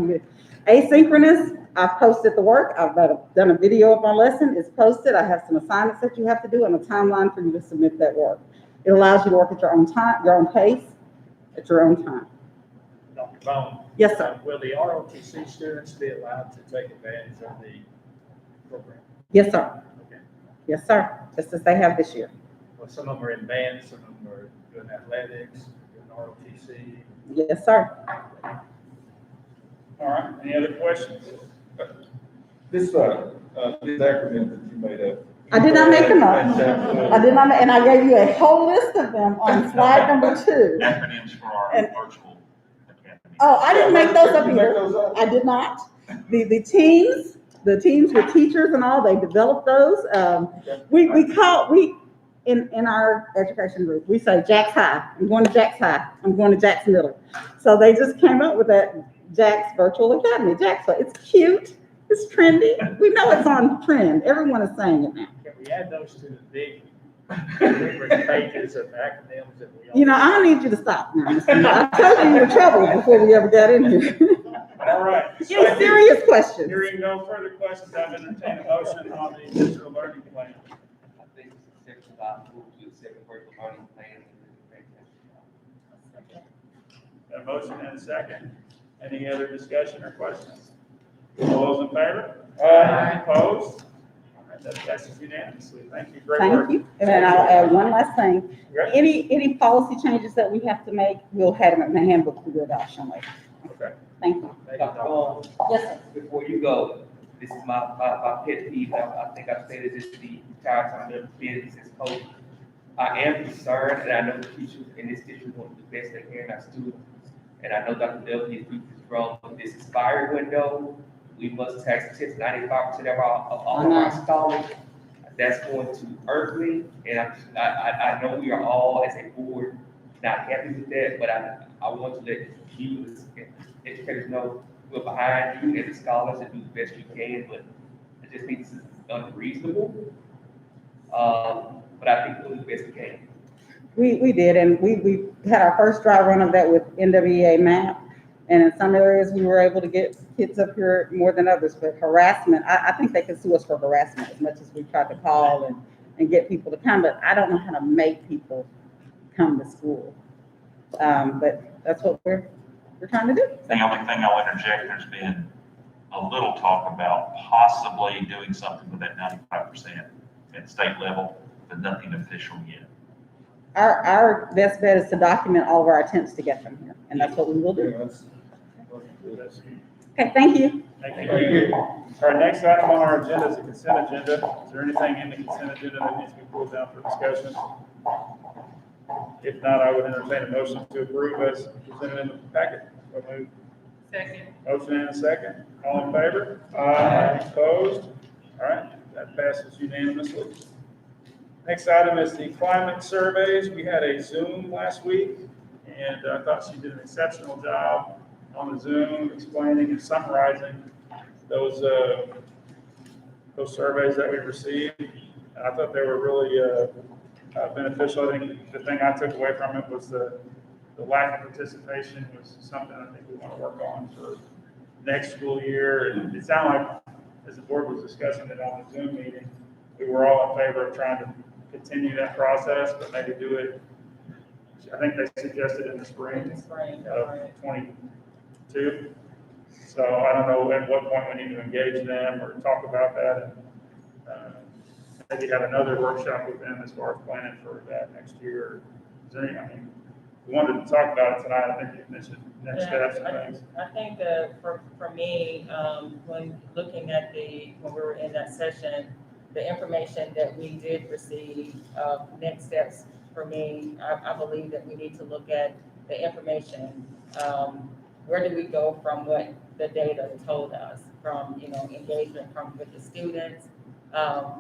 asynchronous, I've posted the work. I've done a video of my lesson. It's posted. I have some assignments that you have to do and a timeline for you to submit that work. It allows you to work at your own time, your own pace, at your own time. Dr. Bone? Yes, sir. Will the ROTC students be allowed to take advantage of the program? Yes, sir. Okay. Yes, sir. Just as they have this year. Well, some of them are in band, some of them are doing athletics, doing ROTC. Yes, sir. All right, any other questions? This acronym that you made up. I did not make them up. I did not, and I gave you a whole list of them on slide number 2. Acronyms for our virtual academy. Oh, I didn't make those up either. I did not. The teams with teachers and all, they developed those. In our education group, we say Jack's High. I'm going to Jack's High. I'm going to Jack's Middle. So they just came up with that Jack's Virtual Academy. Jack's, it's cute. It's trendy. We know it's on trend. Everyone is saying it now. Can we add those to the big pages of acronyms that we all? You know, I don't need you to stop now. I told you were trouble before we ever got in here. All right. Any serious questions? Hearing no further questions, I've entertained a motion on the digital learning plan. I think it's acceptable. I move to accept the virtual learning plan. A motion and a second. Any other discussion or questions? All those in favor? Aye. Opposed? All right, that passes unanimously. Thank you. Great work. Thank you. And then I'll add one last thing. Any policy changes that we have to make, we'll have them in the handbook for your adoption later. Okay. Thank you. Dr. Bone, Yes, sir. before you go, this is my pet peeve. I think I've stated this the entire time I've been since COVID. I am concerned, and I know the teachers in this district want the best they can our students. And I know Dr. Delphi is wrong with this expired window. We must tax 95% of all of our scholars. That's going to irk me, and I know we are all as a board not happy with that, but I want to let you as educators know we're behind you and the scholars and do the best you can, but I just think this is unreasonable. But I think we'll do the best we can. We did, and we had our first dry run of that with NWEA MAP. And in some areas, we were able to get kids up here more than others, but harassment, I think they could sue us for harassment as much as we tried to call and get people to come, but I don't know how to make people come to school. But that's what we're trying to do. The only thing I'll interject, there's been a little talk about possibly doing something with that 95% at state level, but nothing official yet. Our best bet is to document all of our attempts to get them here, and that's what we will do. Okay, thank you. Thank you. Our next item on our agenda is the consent agenda. Is there anything in the consent agenda that needs to be pulled down for discussion? If not, I would entertain a motion to approve as presented in the packet. So moved. Second. Motion and a second. All in favor? Aye. Opposed? All right, that passes unanimously. Next item is the climate surveys. We had a Zoom last week, and I thought she did an exceptional job on the Zoom explaining and summarizing those surveys that we received. I thought they were really beneficial. I think the thing I took away from it was the lack of participation was something I think we want to work on for next school year. And it sounded like, as the board was discussing it on the Zoom meeting, we were all in favor of trying to continue that process, but maybe do it, I think they suggested in the spring of 22. So I don't know at what point we need to engage them or talk about that, and maybe have another workshop with them as far as planning for that next year. Is there any, I mean, we wanted to talk about it tonight, I think you mentioned next steps and things. I think for me, when looking at when we were in that session, the information that we did receive, next steps for me, I believe that we need to look at the information. Where do we go from what the data told us, from, engagement with the students,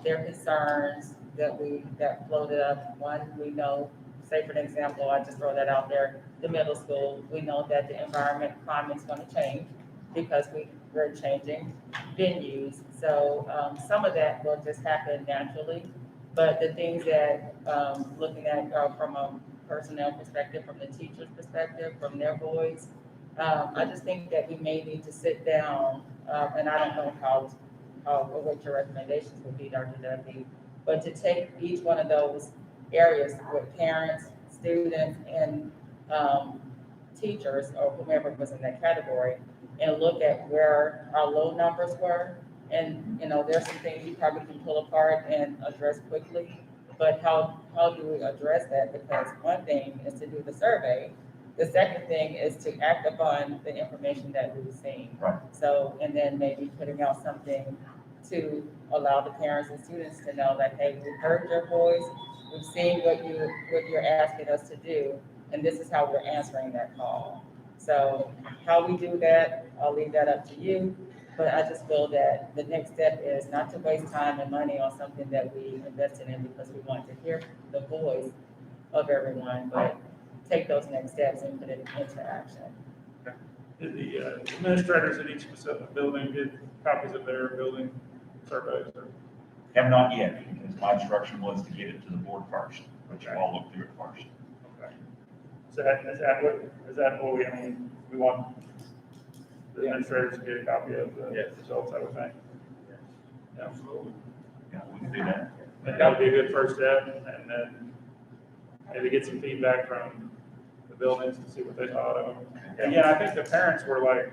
their concerns that floated up. One, we know, say for an example, I just throw that out there, the middle school, we know that the climate's gonna change because we're changing venues. So, some of that will just happen naturally, but the things that, looking at from a personnel perspective, from the teacher's perspective, from their voice, I just think that we may need to sit down, and I don't know what your recommendations would be, Dr. Duffy, but to take each one of those areas with parents, students, and teachers, or whomever was in that category, and look at where our low numbers were. And, there's some things you probably can pull apart and address quickly, but how do we address that? Because one thing is to do the survey. The second thing is to act upon the information that we've seen. Right. So, and then maybe putting out something to allow the parents and students to know that, hey, we've heard your voice, we've seen what you're asking us to do, and this is how we're answering that call. So how we do that, I'll leave that up to you, but I just feel that the next step is not to waste time and money on something that we invested in because we want to hear the voice of everyone, but take those next steps and put it into action. Did the administrators in each specific building get copies of their building surveys? Or? Have not yet, because my instruction was to get it to the board first, but you all look through it first. Okay. So is that what we want the administrators to get a copy of the results, I would think? Yeah. Absolutely. Yeah, we can do that. That would be a good first step, and then maybe get some feedback from the buildings to see what they thought of them. And yeah, I think the parents were like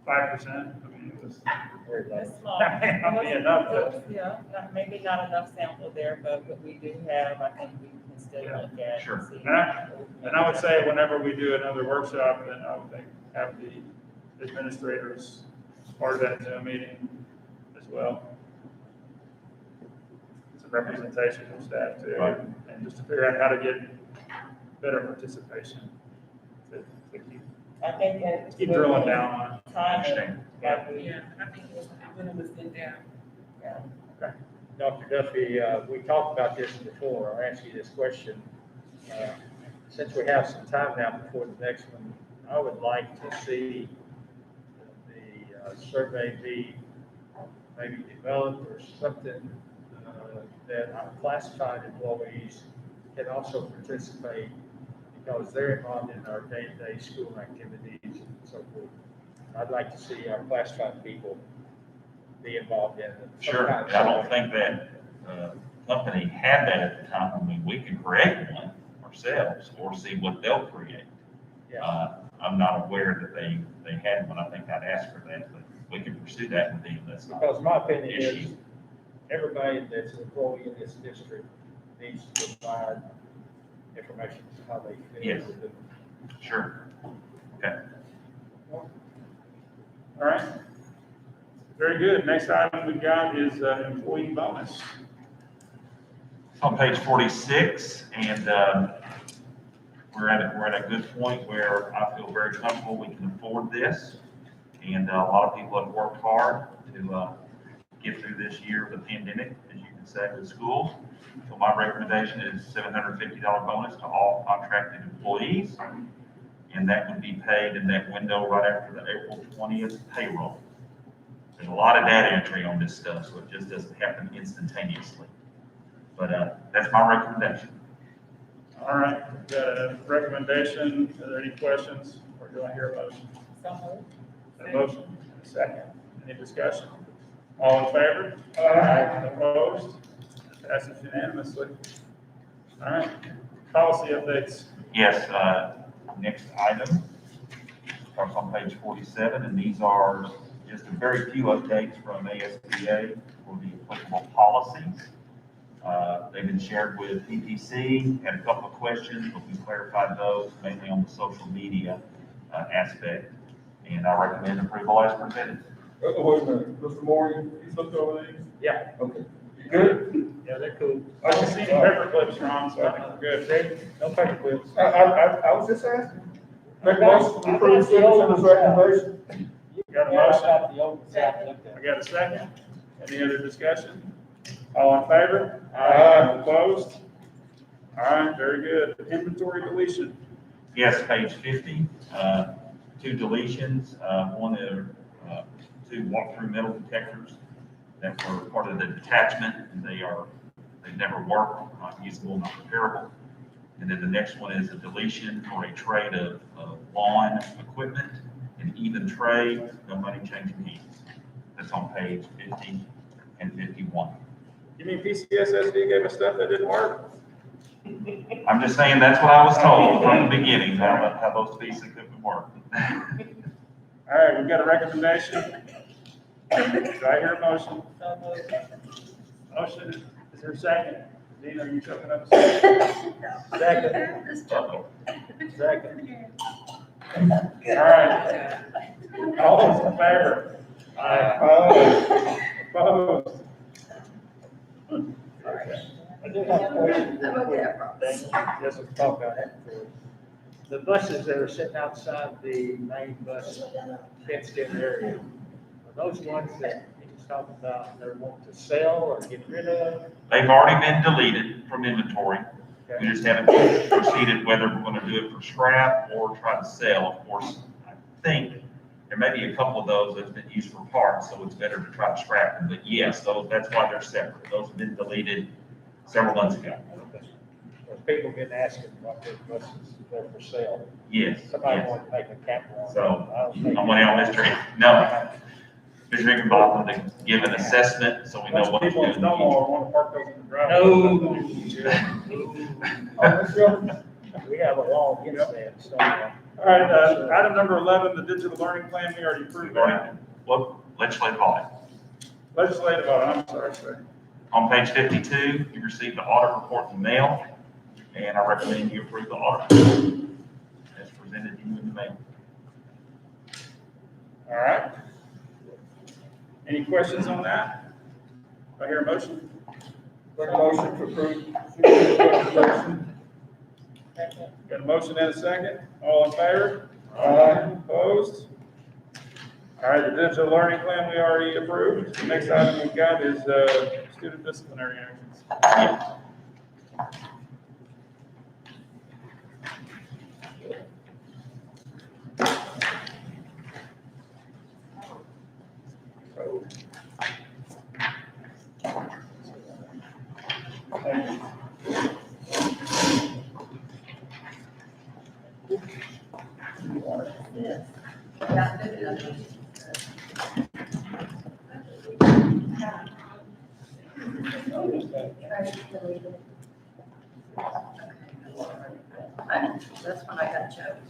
5%. I mean, it was very low. It's small. Not be enough to. Yeah, maybe not enough sample there, but what we do have, I think we can still look at. Sure. And see. And I would say whenever we do another workshop, then I would think have the administrators part of that Zoom meeting as well. Some representation from staff too, Right. and just to figure out how to get better participation. To keep, I think that. keep drilling down on it. Time. Yeah. I think when it was sit down. Yeah. Okay. Dr. Duffy, we talked about this before. I'll ask you this question. Since we have some time now before the next one, I would like to see the survey be maybe developed or something that our classified employees can also participate because they're involved in our day-to-day school activities and so forth. I'd like to see our classified people be involved in it. Sure, I don't think that company had that at the time. I mean, we can create one ourselves or see what they'll create. I'm not aware that they had one. I think I'd ask for that, but we can pursue that with them. That's not Because my an opinion is, issue. everybody that's an employee in this district needs to provide information on how they feel. Yes. Sure. Okay. All right. Very good. Next item we've got is employee bonus. It's on page 46, and we're at a good point where I feel very comfortable we can afford this. And a lot of people have worked hard to get through this year of the pandemic, as you can say, with schools. So my recommendation is $750 bonus to all contracted employees. And that would be paid in that window right after the April 20th payroll. There's a lot of data entry on this stuff, so it just doesn't happen instantaneously. But that's my recommendation. All right, we've got a recommendation. Are there any questions, or do I hear a motion? A motion, a second. Any discussion? All in favor? Aye. Opposed? Passes unanimously. All right, policy updates. Yes, next item starts on page 47, and these are just a very few updates from ASBA for the applicable policies. They've been shared with PPC, had a couple of questions, but we clarified those mainly on the social media aspect, and I recommend approval as presented. Wait a minute, Mr. Moore, you looked over these? Yeah. Okay. You good? Yeah, they're cool. I can see the paper clips, Ron, so I think we're good. No paper clips. I was just asking. Make a motion to approve citizens' recommendation. Got a motion? I got a second. Any other discussion? All in favor? Aye. Opposed? All right, very good. Inventory deletion. Yes, page 50, two deletions. One are two walk-through metal detectors that were part of the detachment, and they never work, not usable, not repairable. And then the next one is a deletion for a trade of lawn equipment, an even trade, no money changing hands. That's on page 50 and 51. You mean PCSSD gave us stuff that didn't work? I'm just saying that's what I was told from the beginning, how those pieces of equipment work. All right, we've got a recommendation. Do I hear a motion? Motion, is there a second? Dean, are you choking up? Second. Second. All right. All those in favor? Aye. Opposed? I do have a question. Just a talk I had for the buses that are sitting outside the main bus fenced-in area. Are those ones that he's talking about they're wanting to sell or get rid of? They've already been deleted from inventory. We just haven't proceeded whether we're going to do it for scrap or try to sell. Of course, I think there may be a couple of those that's been used for parts, so it's better to try to scrap them. But yes, that's why they're separate. Those have been deleted several months ago. Well, people been asking about their buses there for sale. Yes. Somebody Yes. wanted to make a catwalk. So I'm waiting on Mr. Higginbotham to give an assessment so we know what to do. People in Snowmore want to park those in the driveway. We have a law against that, so. All right, item number 11, the digital learning plan, we already approved that. What legislative audit? Legislative audit, I'm sorry, sir. On page 52, you received the audit report in the mail, and I recommend you approve the audit as presented to you in the mail. All right. Any questions on that? Do I hear a motion? Make a motion to approve citizens' recommendation. Got a motion and a second? All in favor? Aye. Opposed? All right, the digital learning plan we already approved. The next item we've got is student disciplinary actions. Yes. That's when I got choked.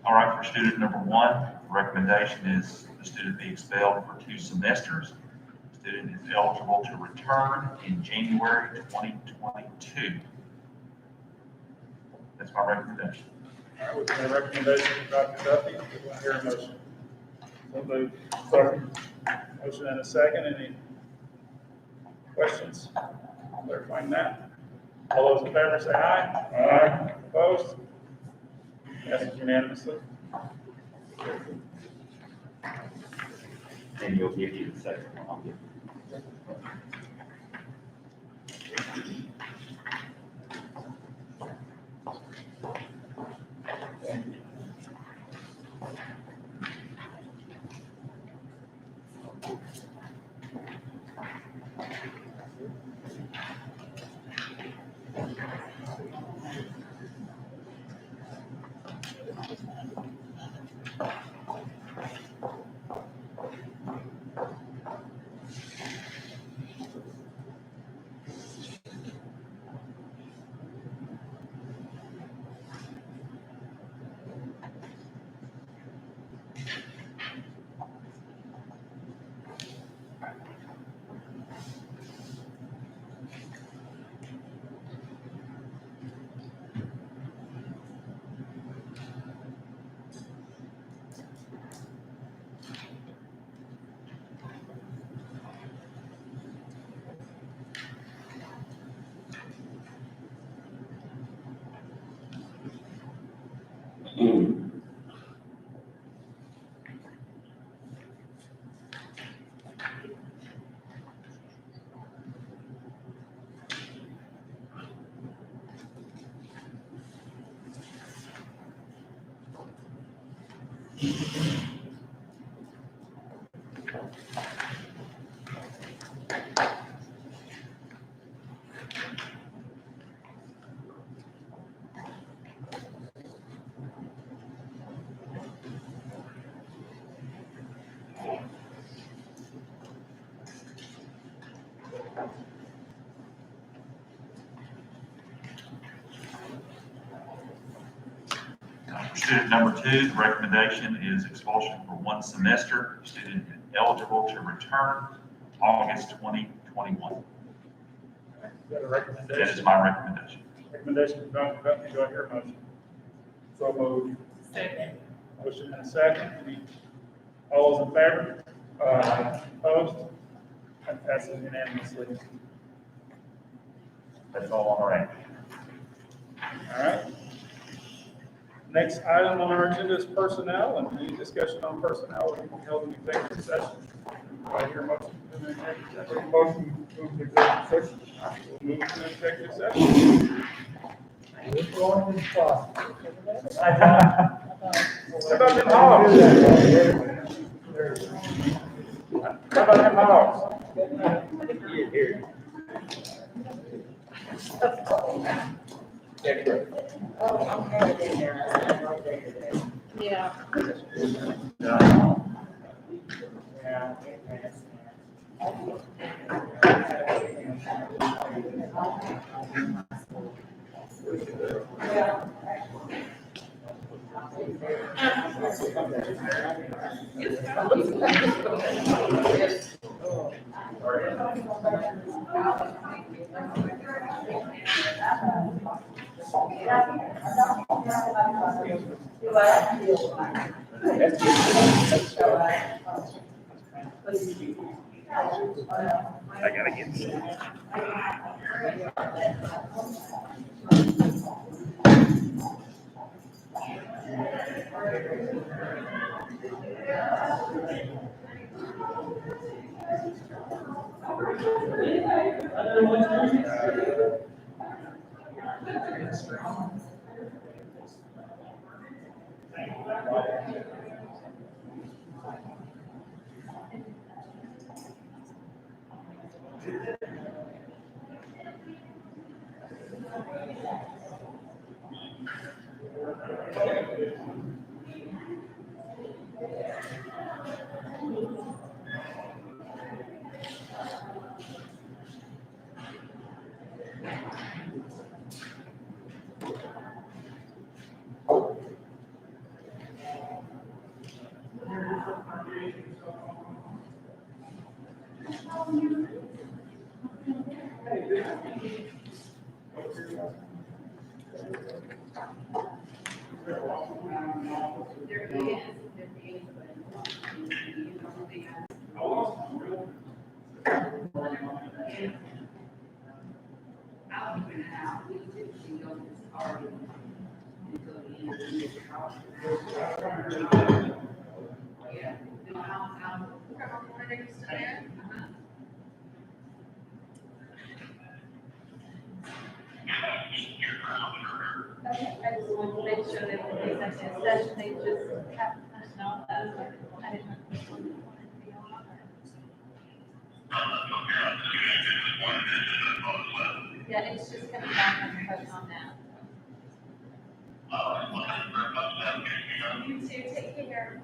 All right, for student number 1, the recommendation is the student be expelled for 2 semesters. The student is eligible to return in January 2022. That's my recommendation. All right, we've got a recommendation from Dr. Duffy. Do I hear a motion? So moved. Second. Motion and a second. Any questions? Clarifying that. All those in favor say aye. Aye. Opposed? Passes unanimously. And you'll give you the second one. I'll give For student number 2, the recommendation is expulsion for 1 semester. Student eligible to return August 2021. Got a recommendation? That is my recommendation. Recommendation from Dr. Duffy. Do I hear a motion? So moved. Second. Motion and a second. All those in favor? Opposed? That passes unanimously. That's all on our end. All right. Next item on our agenda is personnel, and any discussion on personnel will be held in executive session. Do I hear a motion? Motion to move to executive session. Move to executive session. We're going to cross. How about them hogs? How about them hogs? Yeah. I gotta get some. Okay, I just wanted to make sure that in case I said session, they just have, no, I didn't know. Yeah, it's just gonna be on the post on that. You too, take care.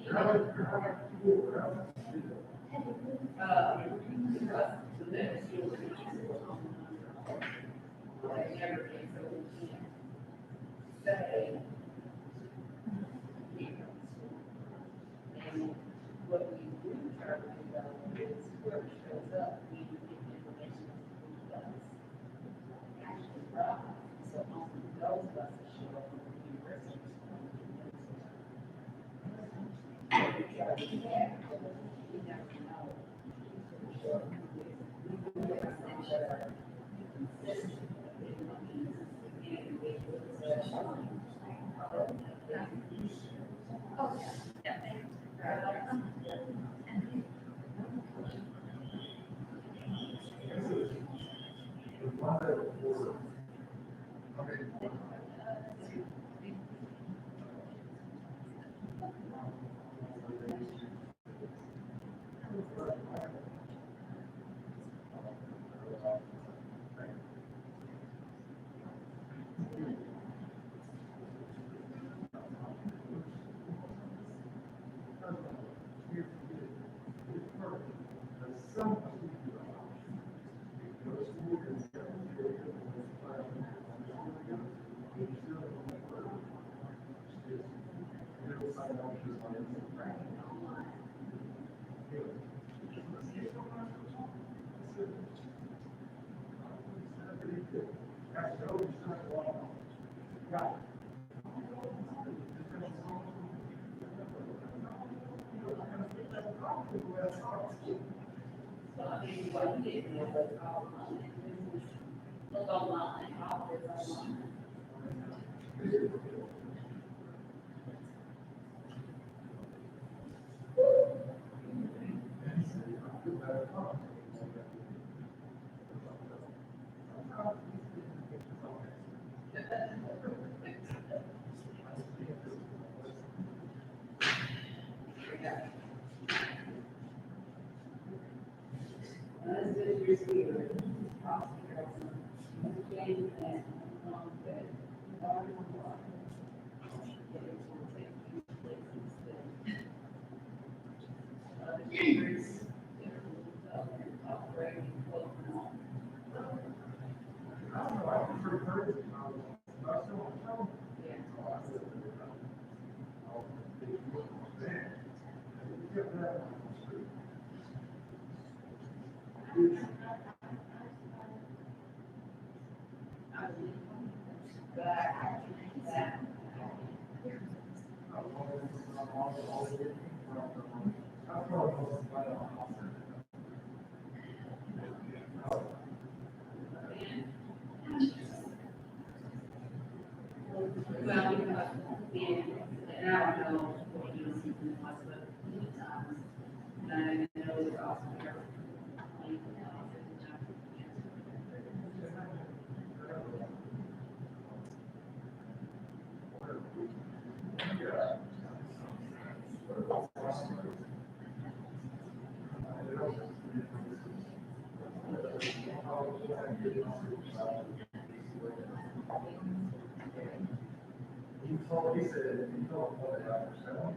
What we do try to do though is whoever shows up, we do get information as to who does actually drive. So only those buses show up with the university. We try to do that, but we never know. Well, and I don't know what you see from the hospital many times, and I know it's also here. He said, you don't want to have yourself.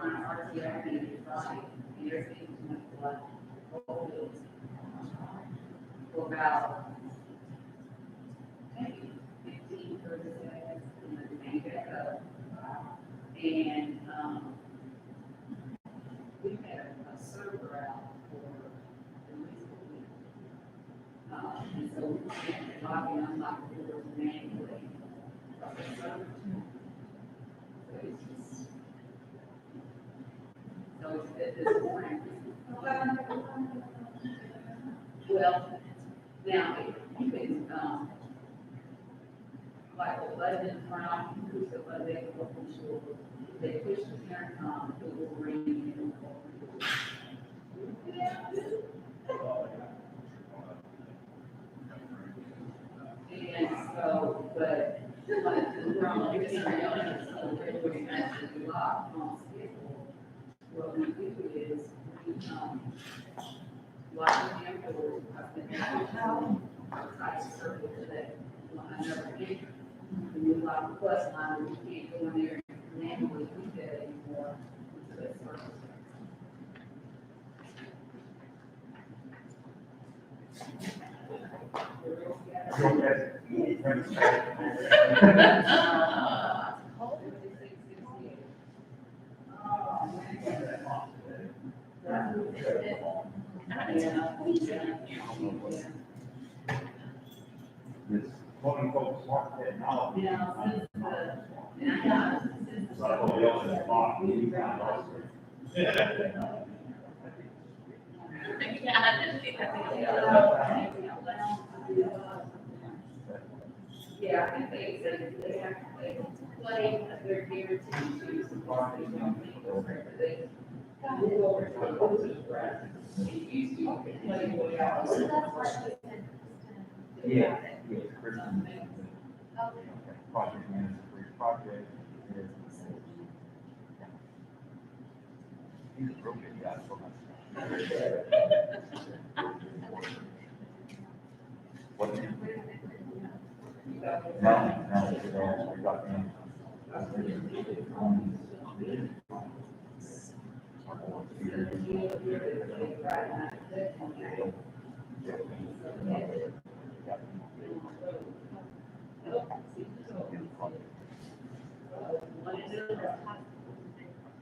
on RTO meeting Friday, and there's been too much blood. For about maybe 15, 30 seconds, and then they back up. And, we had a server out for at least a week. And so we had to log in, unlock the doors manually. So it's this morning. Well, now, you can, like the button in front, you push the button, they will open the door. They push the parent on, it will ring. And so, but, like, we're on this area, so everybody has to do lock on schedule. What we do is, we, lock the doors, I've been outside circle today. I never did. When you lock the plus line, you can't go in there and manually do that anymore. So it's sort of- This quote unquote smart technology. Yeah, I think they have to play their guaranteed to use the bar. They move over to the opposite breath. They used to play way out. Yeah, yeah, Kristen. Project manager for your project. He's a real good guy. What? No, we got him.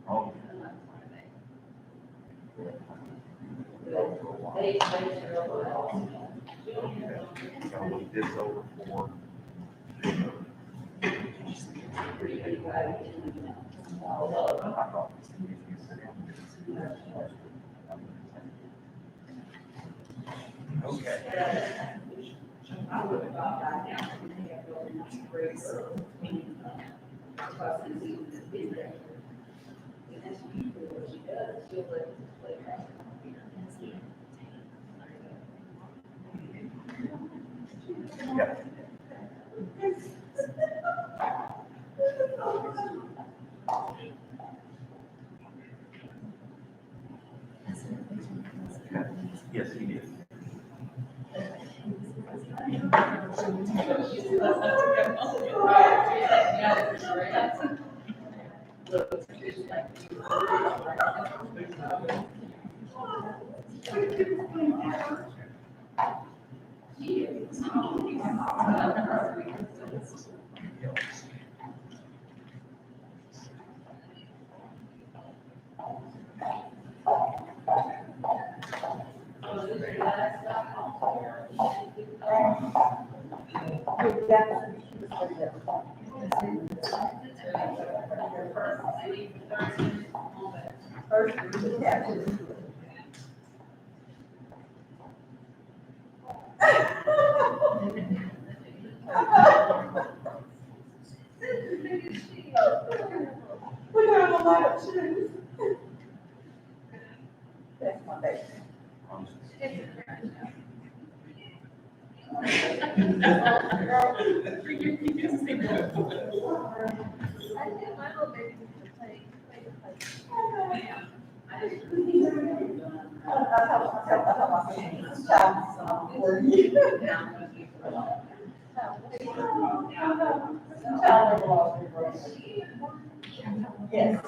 Oh. Gotta look this over for. Okay. Yeah. Yes, he did. We got a lot of shoes. That's my baby. Yes.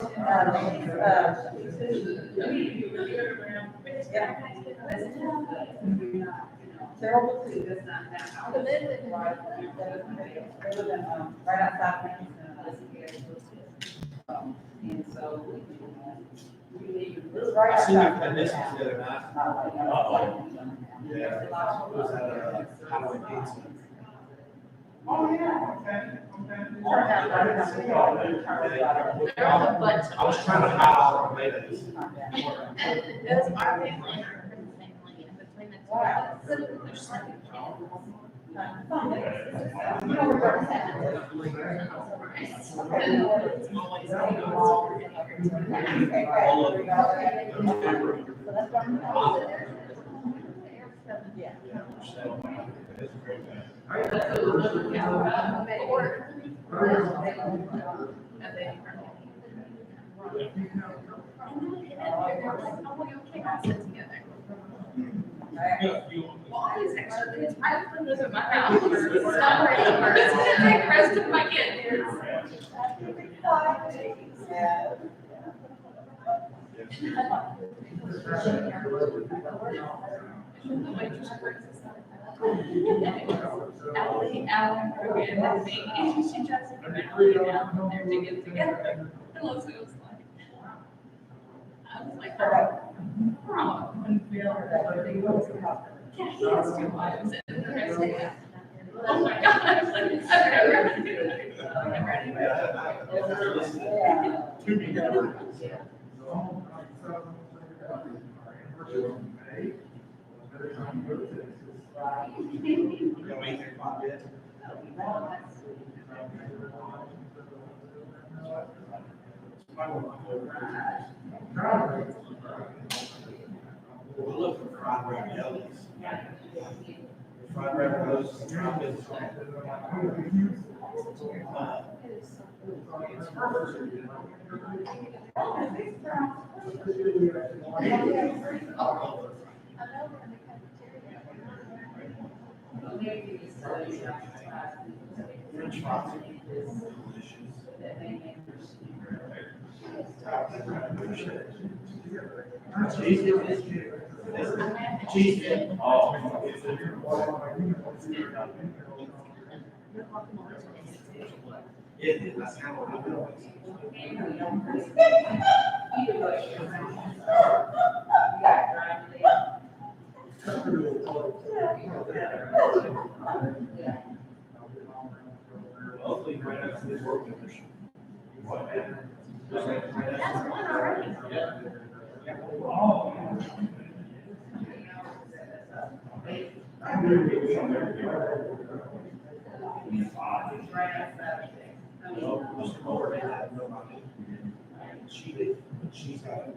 Terrible too, that's not that. Right outside. And so. I seen your conditions the other night. Yeah. It was at Halloween pizza. Oh, yeah, okay. I was trying to hide all the tomatoes. That's our family. Between the two of us, there's something. Well, he's actually, I put this in my house. It's not ready for it. It's gonna take the rest of my kids. Alan, and then me, and she just put it out there to get together. And Leslie was like, I was like, oh, yeah, he has two wives and the rest of it. Oh my God, I was like, I'm ready. We'll look for fried raviolis. Fried raviolis, fried French fries. Cheese. That's how it hopefully, right after this work. That's one already. She's got it.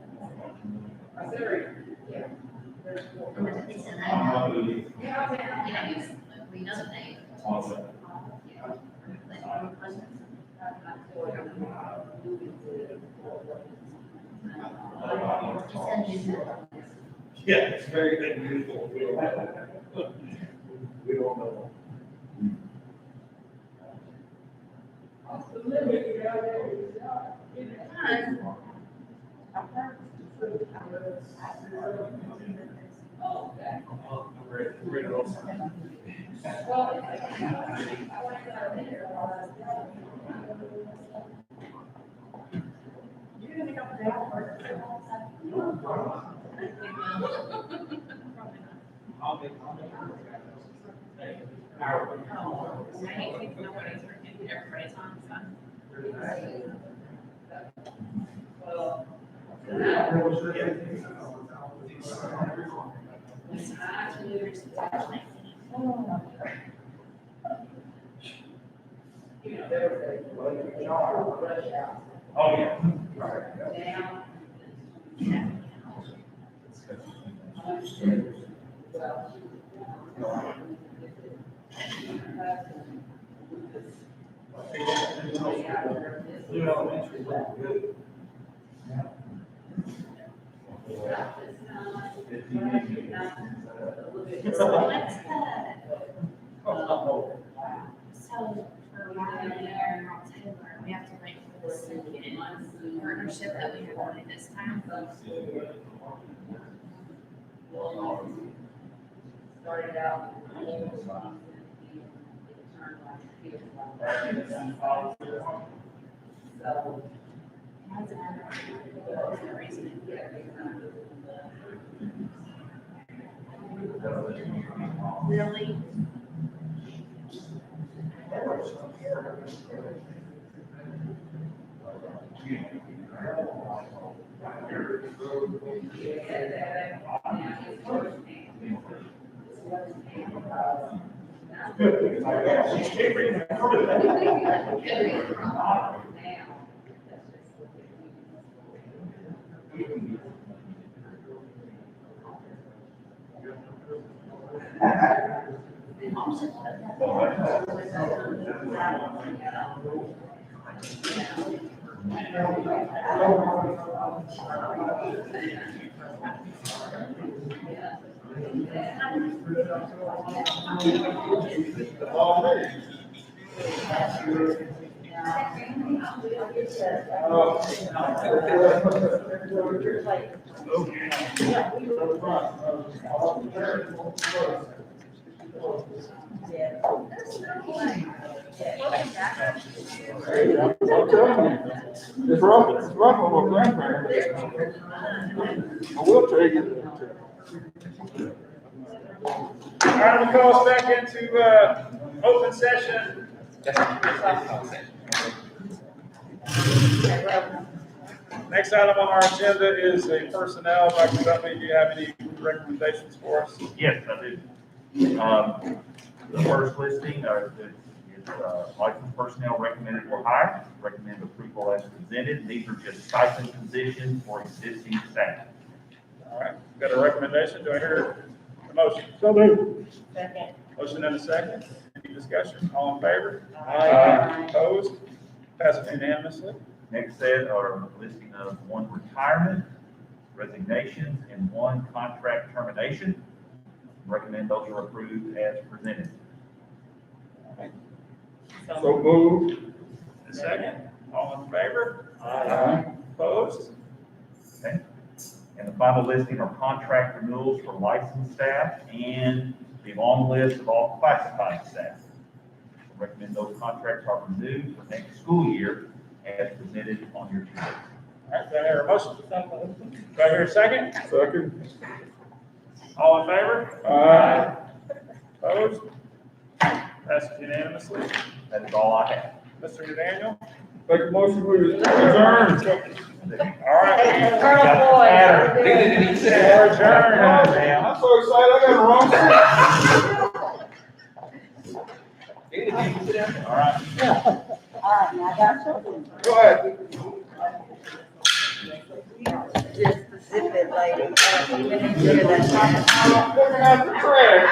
We know the name. Yeah, it's very unusual. We don't know. Everybody's on, so. Oh, yeah. So, for one year in October, we have to wait for the second membership that we have only this time. Started out. So. Really? It's rough on my grandparents. I will take it. All right, we'll call us back into, open session. Next item on our agenda is a personnel. Dr. Duffy, do you have any recommendations for us? Yes, I do. The first listing is licensed personnel recommended for hire, recommend approval as presented. These are just stipend positions for existing staff. All right, got a recommendation. Do I hear a motion? So moved. Second. Motion and a second. Any discussion? All in favor? Aye. Opposed? Passes unanimously. Next set are a listing of one retirement, resignations, and one contract termination. Recommend those are approved as presented. So moved. A second. All in favor? Aye. Opposed? Okay. And the final listing are contract renewals for licensed staff and the long list of all classified staff. Recommend those contracts are renewed for next school year as presented on your sheet. All right, do I hear a motion? Do I hear a second? Second. All in favor? Aye. Opposed? Passes unanimously. That is all I have. Mr. Daniel? Make a motion, we adjourn. All right. Colonel Boyd. We're adjourned. I'm so excited, I got the wrong seat. All right. All right, now I got something. Go ahead. Just the zip it lady. Looking at the trash.